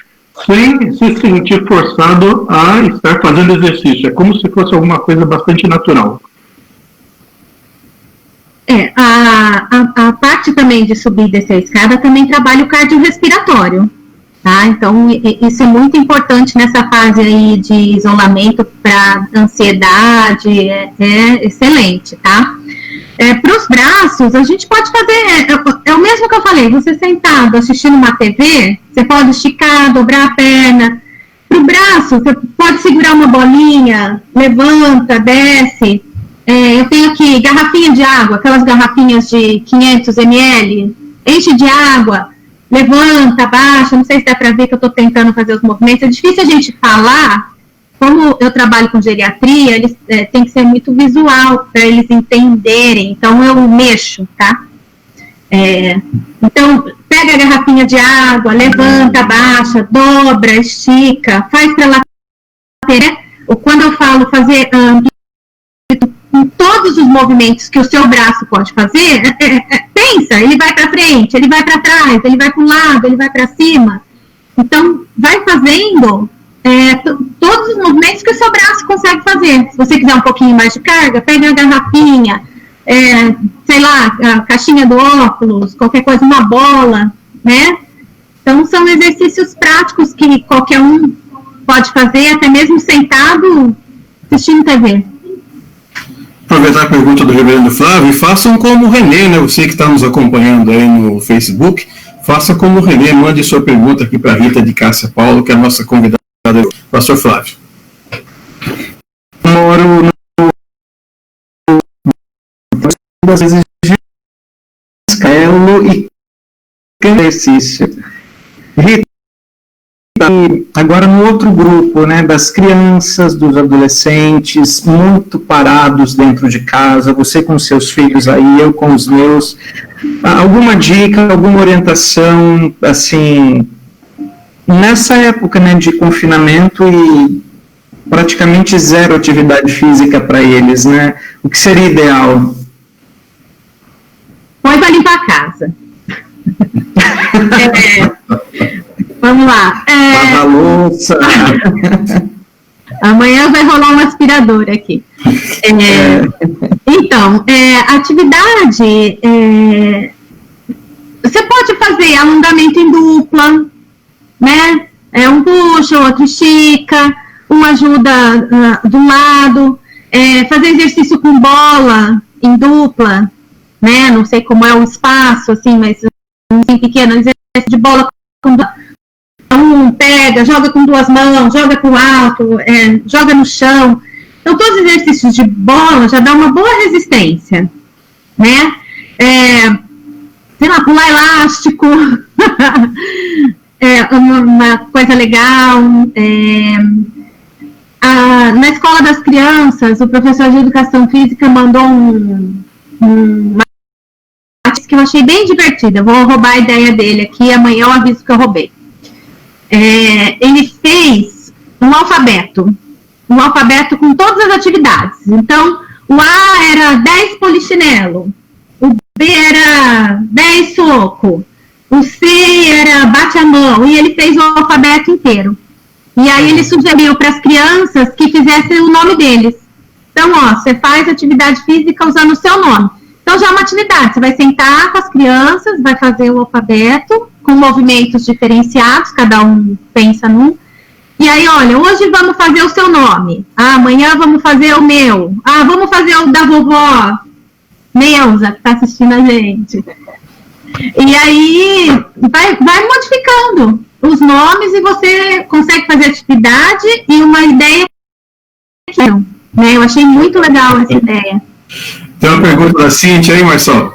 sem se sentir forçado a estar fazendo exercício. É como se fosse alguma coisa bastante natural. A parte também de subir e descer a escada também trabalha o cardiorrespiratório, tá? Então, isso é muito importante nessa fase aí de isolamento para ansiedade, é excelente, tá? Para os braços, a gente pode fazer, é o mesmo que eu falei, você sentado assistindo uma TV, você pode esticar, dobrar a perna. Para o braço, você pode segurar uma bolinha, levanta, desce. Eu tenho aqui garrafinha de água, aquelas garrafinhas de 500 ml, enche de água, levanta, baixa, não sei se dá para ver que eu estou tentando fazer os movimentos. É difícil a gente falar. Como eu trabalho com geriatria, eles tem que ser muito visual para eles entenderem. Então, eu mexo, tá? Então, pega a garrafinha de água, levanta, baixa, dobra, estica, faz para lateral. Ou quando eu falo fazer em todos os movimentos que o seu braço pode fazer, pensa, ele vai para frente, ele vai para trás, ele vai para um lado, ele vai para cima. Então, vai fazendo todos os movimentos que o seu braço consegue fazer. Se você quiser um pouquinho mais de carga, pega a garrafinha, sei lá, a caixinha do óculos, qualquer coisa, uma bola, né? Então, são exercícios práticos que qualquer um pode fazer, até mesmo sentado, assistindo TV. Aproveitar a pergunta do reverendo Flávio, e façam como o Renê, né? Você que está nos acompanhando aí no Facebook, faça como o Renê, mande sua pergunta aqui para a Rita de Cássia Paulo, que é a nossa convidada, pastor Flávio. Moro das vezes de escalo e exercício. Rita, agora no outro grupo, né, das crianças, dos adolescentes, muito parados dentro de casa, você com seus filhos aí, eu com os meus, alguma dica, alguma orientação, assim, nessa época, né, de confinamento e praticamente zero atividade física para eles, né, o que seria ideal? Põe para limpar a casa. Vamos lá. Lava a louça. Amanhã vai rolar um aspirador aqui. Então, atividade, você pode fazer alongamento em dupla, né? Um puxa, o outro estica, um ajuda do lado, fazer exercício com bola em dupla, né? Não sei como é o espaço, assim, mas assim, pequeno, exercício de bola com bola. Pega, joga com duas mãos, joga pro alto, joga no chão. Então, todos os exercícios de bola já dá uma boa resistência, né? Sei lá, pular elástico, uma coisa legal. Na escola das crianças, o professor de educação física mandou uma que eu achei bem divertida. Eu vou roubar a ideia dele aqui, amanhã eu aviso que eu roubei. Ele fez um alfabeto com todas as atividades. Então, o A era 10 polichinelo, o B era 10 soco, o C era bate a mão, e ele fez o alfabeto inteiro. E aí ele sugeriu para as crianças que fizessem o nome deles. Então, você faz atividade física usando o seu nome. Então, já é uma atividade, você vai sentar com as crianças, vai fazer o alfabeto, com movimentos diferenciados, cada um pensa num. E aí, olha, hoje vamos fazer o seu nome. Amanhã vamos fazer o meu. Vamos fazer o da vovó Neuza, que está assistindo a gente. E aí, vai modificando os nomes e você consegue fazer atividade e uma ideia. Né? Eu achei muito legal essa ideia. Tem uma pergunta da Cíntia aí, Marcelo?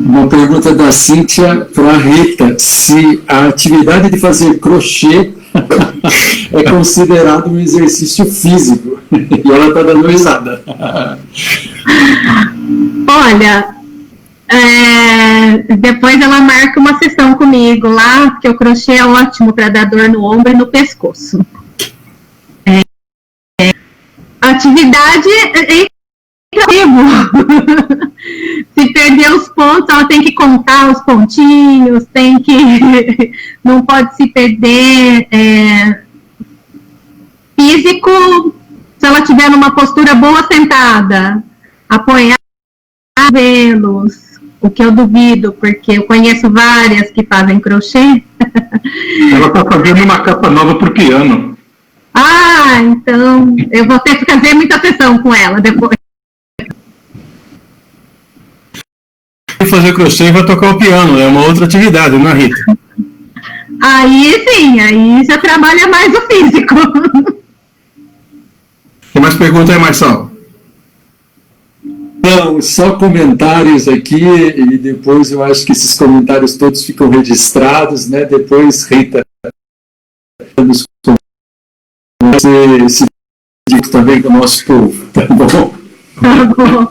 Uma pergunta da Cíntia para a Rita, se a atividade de fazer crochê é considerado um exercício físico. E ela está dando risada. Olha, depois ela marca uma sessão comigo lá, porque o crochê é ótimo para dar dor no ombro e no pescoço. A atividade é se perder os pontos, ela tem que contar os pontinhos, não pode se perder. Físico, se ela tiver numa postura boa sentada, apoiar cabelos, o que eu duvido, porque eu conheço várias que fazem crochê. Ela está fazendo uma capa nova para o piano. Ah, então eu vou ter que fazer muita sessão com ela depois. Fazer crochê e vai tocar o piano, é uma outra atividade, não é, Rita? Aí sim, aí já trabalha mais o físico. Tem mais perguntas aí, Marcelo? Não, só comentários aqui, e depois eu acho que esses comentários todos ficam registrados, né? Depois, Rita, esse dito também com o nosso povo, tá bom? Tá bom.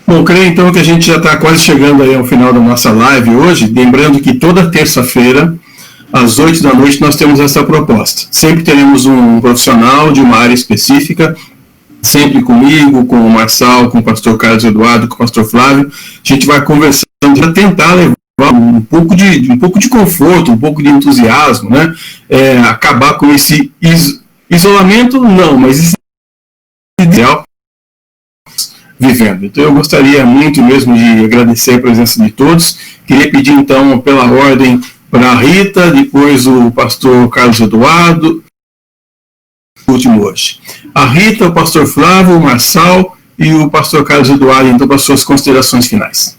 Bom, creio então que a gente já está quase chegando aí ao final da nossa live hoje, lembrando que toda terça-feira, às 8 da noite, nós temos essa proposta. Sempre teremos um profissional de uma área específica, sempre comigo, com o Marçal, com o pastor Carlos Eduardo, com o pastor Flávio. A gente vai conversando para tentar levar um pouco de conforto, um pouco de entusiasmo, né? Acabar com esse isolamento, não, mas esse ideal vivendo. Então eu gostaria muito mesmo de agradecer a presença de todos. Queria pedir então pela ordem para a Rita, depois o pastor Carlos Eduardo, o último hoje. A Rita, o pastor Flávio, o Marçal e o pastor Carlos Eduardo, então, para as suas considerações finais.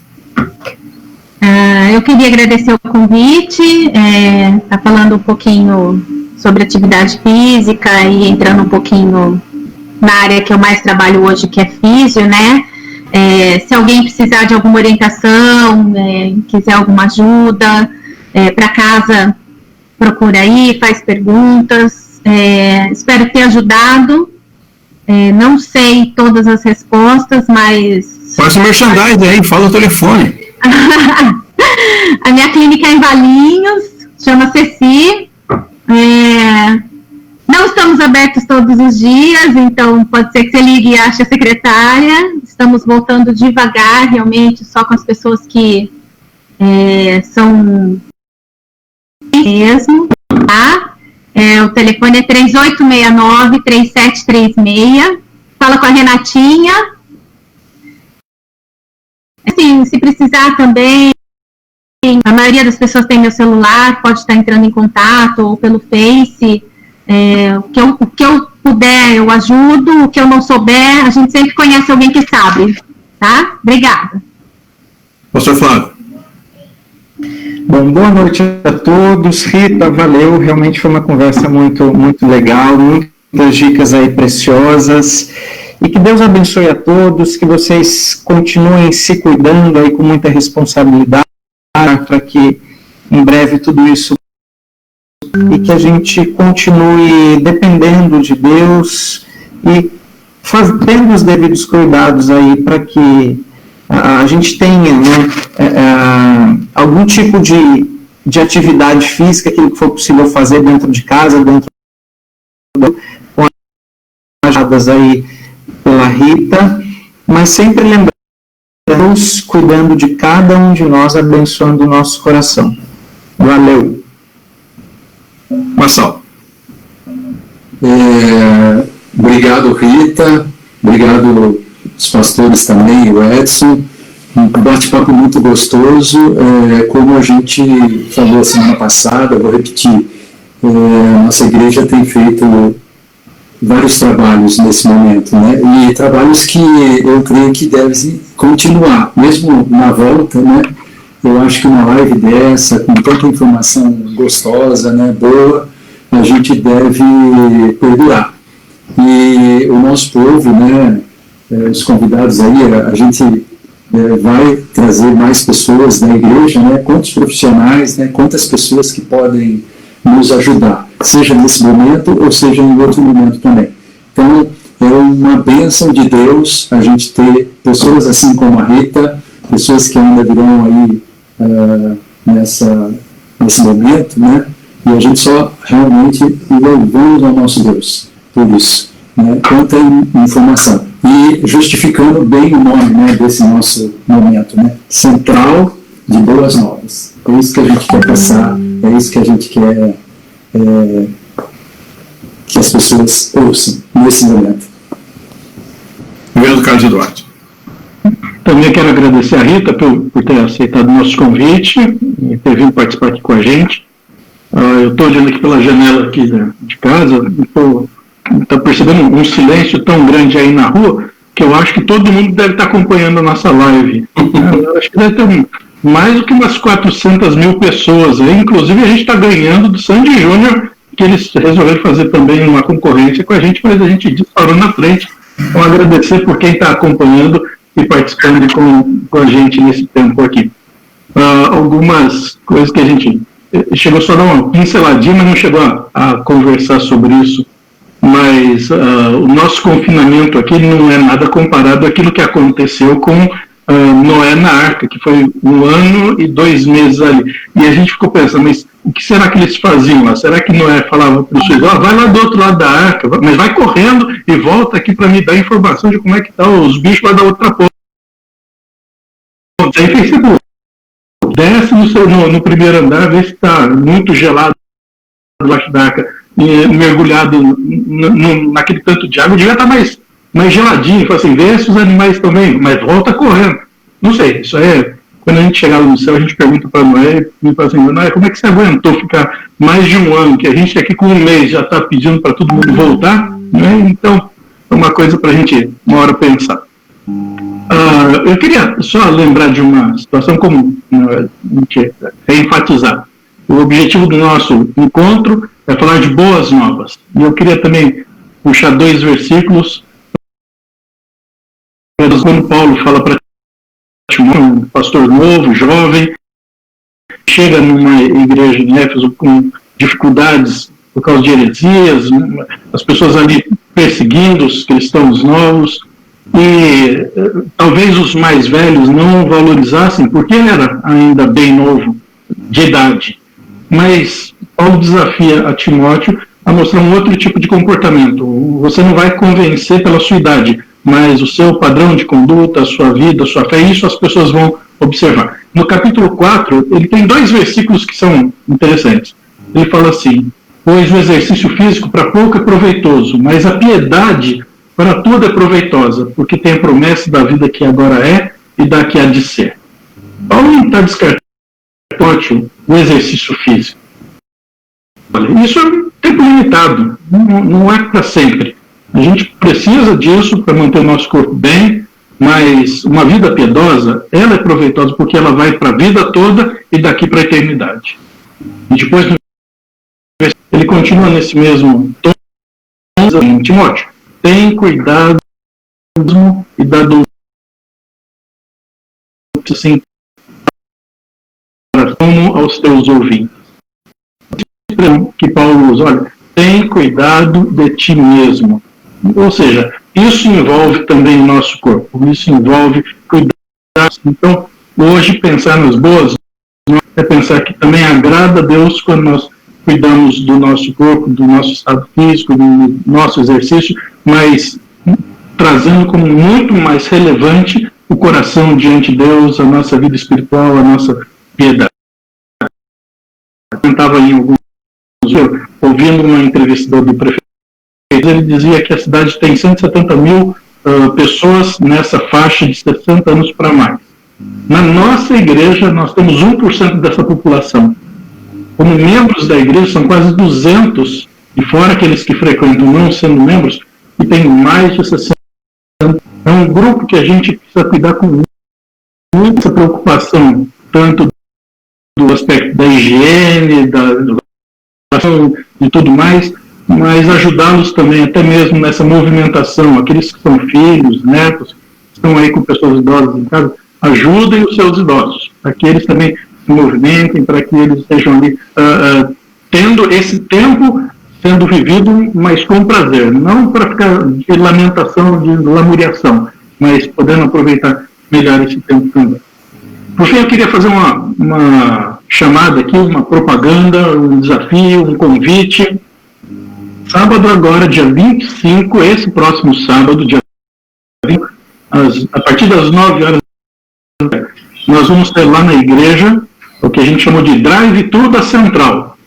Eu queria agradecer o convite, tá falando um pouquinho sobre atividade física e entrando um pouquinho na área que eu mais trabalho hoje, que é físio, né? Se alguém precisar de alguma orientação, quiser alguma ajuda, para casa, procura aí, faz perguntas. Espero ter ajudado. Não sei todas as respostas, mas... Faz o merchandising aí, fala o telefone. A minha clínica é em Valinhos, chama Ceci. Não estamos abertos todos os dias, então pode ser que você ligue e ache a secretária. Estamos voltando devagar, realmente, só com as pessoas que são mesmo, tá? O telefone é 3869-3736. Fala com a Renatinha. Assim, se precisar também, a maioria das pessoas tem meu celular, pode estar entrando em contato ou pelo Face. O que eu puder, eu ajudo. O que eu não souber, a gente sempre conhece alguém que sabe, tá? Obrigada. Pastor Flávio. Bom, boa noite a todos. Rita, valeu, realmente foi uma conversa muito, muito legal, muitas dicas aí preciosas, e que Deus abençoe a todos, que vocês continuem se cuidando aí com muita responsabilidade, para que em breve tudo isso, e que a gente continue dependendo de Deus e tendo os devidos cuidados aí para que a gente tenha, né, algum tipo de atividade física, aquilo que for possível fazer dentro de casa, com as ajudas aí pela Rita, mas sempre lembrando, Deus cuidando de cada um de nós, abençoando o nosso coração. Valeu. Marçal. Obrigado, Rita. Obrigado os pastores também, o Edson. Um bate-papo muito gostoso. Como a gente falou semana passada, eu vou repetir, nossa igreja tem feito vários trabalhos nesse momento, né? E trabalhos que eu creio que devem continuar, mesmo na volta, né? Eu acho que uma live dessa, com tanta informação gostosa, né, boa, a gente deve perdurar. E o nosso povo, né, os convidados aí, a gente vai trazer mais pessoas na igreja, né? Quantos profissionais, né? Quantas pessoas que podem nos ajudar, seja nesse momento ou seja em outro momento também. Então, é uma bênção de Deus a gente ter pessoas assim como a Rita, pessoas que ainda virão aí nesse momento, né? E a gente só realmente louvamos ao nosso Deus por isso, né? Quanta informação. E justificando bem o nome, né, desse nosso momento, né? Central de Boas Novas. É isso que a gente quer passar, é isso que a gente quer que as pessoas ouçam nesse momento. Obrigado, Carlos Eduardo. Também quero agradecer a Rita por ter aceitado o nosso convite e ter vindo participar aqui com a gente. Eu estou olhando aqui pela janela aqui de casa e estou percebendo um silêncio tão grande aí na rua que eu acho que todo mundo deve estar acompanhando a nossa live. Eu acho que deve ter mais do que umas 400 mil pessoas aí. Inclusive a gente está ganhando do Sandy Júnior, que eles resolveram fazer também uma concorrência com a gente, mas a gente disparou na frente. Então agradecer por quem está acompanhando e participando com a gente nesse tempo aqui. Algumas coisas que a gente chegou só a dar uma pinceladinha, mas não chegou a conversar sobre isso. Mas o nosso confinamento aqui não é nada comparado àquilo que aconteceu com Noé na Arca, que foi 1 ano e 2 meses ali. E a gente ficou pensando, mas o que será que eles faziam lá? Será que Noé falava para os filhos, vai lá do outro lado da Arca, mas vai correndo e volta aqui para me dar informação de como é que estão os bichos lá da outra ponta. Aí fez desce no primeiro andar, vê se está muito gelado debaixo da Arca, mergulhado naquele tanto de água, devia estar mais geladinho, fala assim, vê se os animais também, mas volta correndo. Não sei, isso quando a gente chegar lá no céu, a gente pergunta para Noé, e fala assim, Noé, como é que você aguentou ficar mais de 1 ano, que a gente aqui com 1 mês já está pedindo para todo mundo voltar, né? Então, é uma coisa para a gente, uma hora, pensar. Eu queria só lembrar de uma situação como enfatizar. O objetivo do nosso encontro é falar de boas novas. E eu queria também puxar 2 versículos. Quando Paulo fala para Timóteo, um pastor novo, jovem, chega numa igreja em Éfeso com dificuldades por causa de heresias, as pessoas ali perseguindo os cristãos novos, e talvez os mais velhos não valorizassem, porque ele era ainda bem novo, de idade. Mas Paulo desafia a Timóteo a mostrar um outro tipo de comportamento. Você não vai convencer pela sua idade, mas o seu padrão de conduta, a sua vida, a sua fé, isso as pessoas vão observar. No capítulo 4, ele tem 2 versículos que são interessantes. Ele fala assim, pois o exercício físico para pouco é proveitoso, mas a piedade para tudo é proveitosa, porque tem a promessa da vida que agora é e da que há de ser. Paulo não está descartando o exercício físico. Isso é um tempo limitado, não é para sempre. A gente precisa disso para manter o nosso corpo bem, mas uma vida piedosa, ela é proveitosa porque ela vai para a vida toda e daqui para a eternidade. E depois ele continua nesse mesmo tom, em Timóteo, tem cuidado e da doutrina, assim, como aos teus ouvintes. Que Paulo usa, olha, tem cuidado de ti mesmo. Ou seja, isso envolve também o nosso corpo, isso envolve cuidar. Então, hoje, pensar nas boas é pensar que também agrada a Deus quando nós cuidamos do nosso corpo, do nosso estado físico, do nosso exercício, mas trazendo como muito mais relevante o coração diante de Deus, a nossa vida espiritual, a nossa piedade. Eu estava em algum ouvindo uma entrevista do prefeito, ele dizia que a cidade tem 170 mil pessoas nessa faixa de 60 anos para mais. Na nossa igreja, nós temos 1% dessa população. Como membros da igreja, são quase 200, e fora aqueles que frequentam não sendo membros, e tem mais de 60 anos. É um grupo que a gente precisa cuidar com muita preocupação, tanto do aspecto da higiene, da e tudo mais, mas ajudá-los também, até mesmo nessa movimentação, aqueles que são filhos, netos, que estão aí com pessoas idosas em casa, ajudem os seus idosos, para que eles também se movimentem, para que eles estejam ali tendo esse tempo sendo vivido, mas com prazer, não para ficar de lamentação, de lamuriação, mas podendo aproveitar melhor esse tempo também. Por fim, eu queria fazer uma chamada aqui, uma propaganda, um desafio, um convite. Sábado agora, dia 25, esse próximo sábado, dia 25, a partir das 9 horas, nós vamos ter lá na igreja o que a gente chamou de Drive-Thru da Central.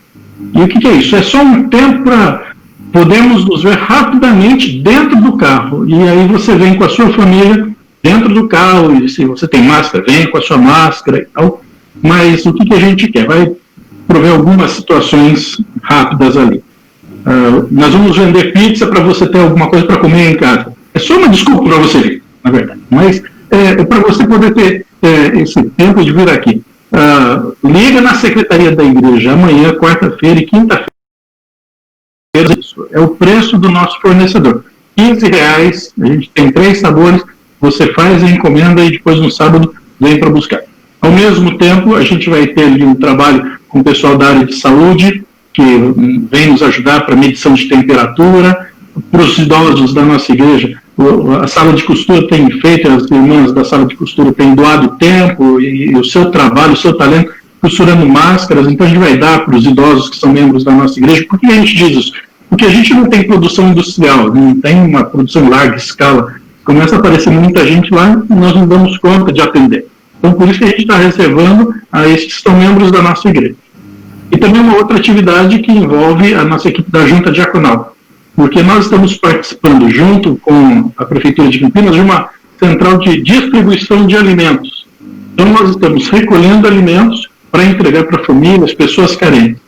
E o que é isso? É só um tempo para podermos nos ver rapidamente dentro do carro. E aí você vem com a sua família dentro do carro, e se você tem máscara, vem com a sua máscara e tal. Mas o que a gente quer? Vai prover algumas situações rápidas ali. Nós vamos vender pizza para você ter alguma coisa para comer em casa. É só uma desculpa para você vir, na verdade. Mas é para você poder ter esse tempo de vir aqui. Liga na secretaria da igreja amanhã, quarta-feira e quinta-feira. É o preço do nosso fornecedor. R$15, a gente tem 3 sabores, você faz a encomenda e depois no sábado vem para buscar. Ao mesmo tempo, a gente vai ter ali um trabalho com o pessoal da área de saúde, que vem nos ajudar para medição de temperatura, para os idosos da nossa igreja. A sala de costura tem feito, as irmãs da sala de costura têm doado tempo e o seu trabalho, o seu talento, costurando máscaras. Então a gente vai dar para os idosos que são membros da nossa igreja. Por que a gente diz isso? Porque a gente não tem produção industrial, não tem uma produção em larga escala. Começa a aparecer muita gente lá e nós não damos conta de atender. Então por isso que a gente está reservando a esses que são membros da nossa igreja. E também uma outra atividade que envolve a nossa equipe da Junta Diaconal, porque nós estamos participando, junto com a Prefeitura de Campinas, de uma central de distribuição de alimentos. Então nós estamos recolhendo alimentos para entregar para a família, as pessoas carentes.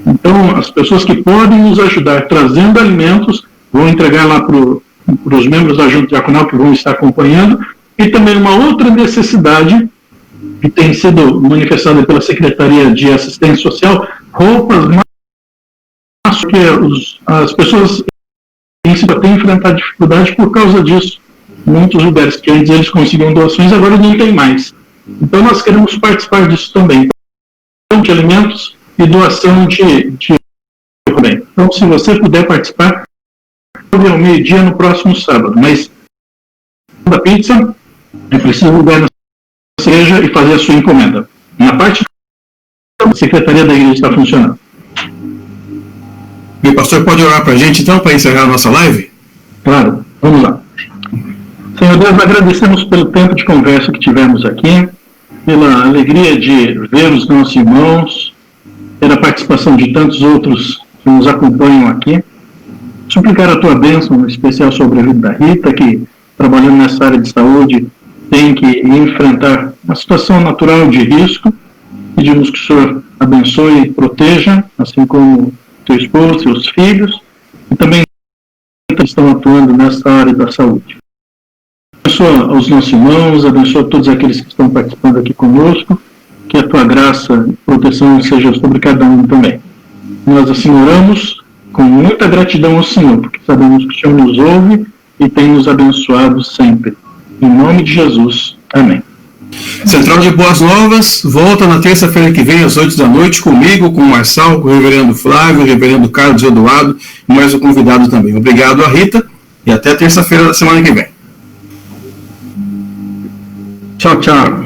Então as pessoas que podem nos ajudar trazendo alimentos, vão entregar lá para os membros da Junta Diaconal que vão estar acompanhando, e também uma outra necessidade que tem sido manifestada pela Secretaria de Assistência Social, roupas mais que as pessoas têm enfrentado dificuldade por causa disso. Muitos lugares que antes eles conseguiam doações, agora não tem mais. Então nós queremos participar disso também. Doação de alimentos e doação de bem. Então se você puder participar, ao meio-dia no próximo sábado. Mas da pizza, é preciso ligar na igreja e fazer a sua encomenda. Na parte da Secretaria da Igreja está funcionando. Meu pastor, pode orar para a gente então, para encerrar a nossa live? Claro, vamos lá. Senhor Deus, agradecemos pelo tempo de conversa que tivemos aqui, pela alegria de ver os nossos irmãos, pela participação de tantos outros que nos acompanham aqui. Suplicar a tua bênção, em especial sobre a vida da Rita, que, trabalhando nessa área de saúde, tem que enfrentar uma situação natural de risco. Pedimos que o Senhor abençoe e proteja, assim como teu esposo, seus filhos, e também que estão atuando nessa área da saúde. Abençoa os nossos irmãos, abençoa todos aqueles que estão participando aqui conosco, que a tua graça e proteção seja sobre cada um também. Nós assim oramos com muita gratidão ao Senhor, porque sabemos que o Senhor nos ouve e tem nos abençoado sempre. Em nome de Jesus. Amém. Central de Boas Novas volta na terça-feira que vem, às 8 da noite, comigo, com o Marçal, com o reverendo Flávio, o reverendo Carlos Eduardo e mais um convidado também. Obrigado a Rita e até terça-feira da semana que vem. Tchau, tchau.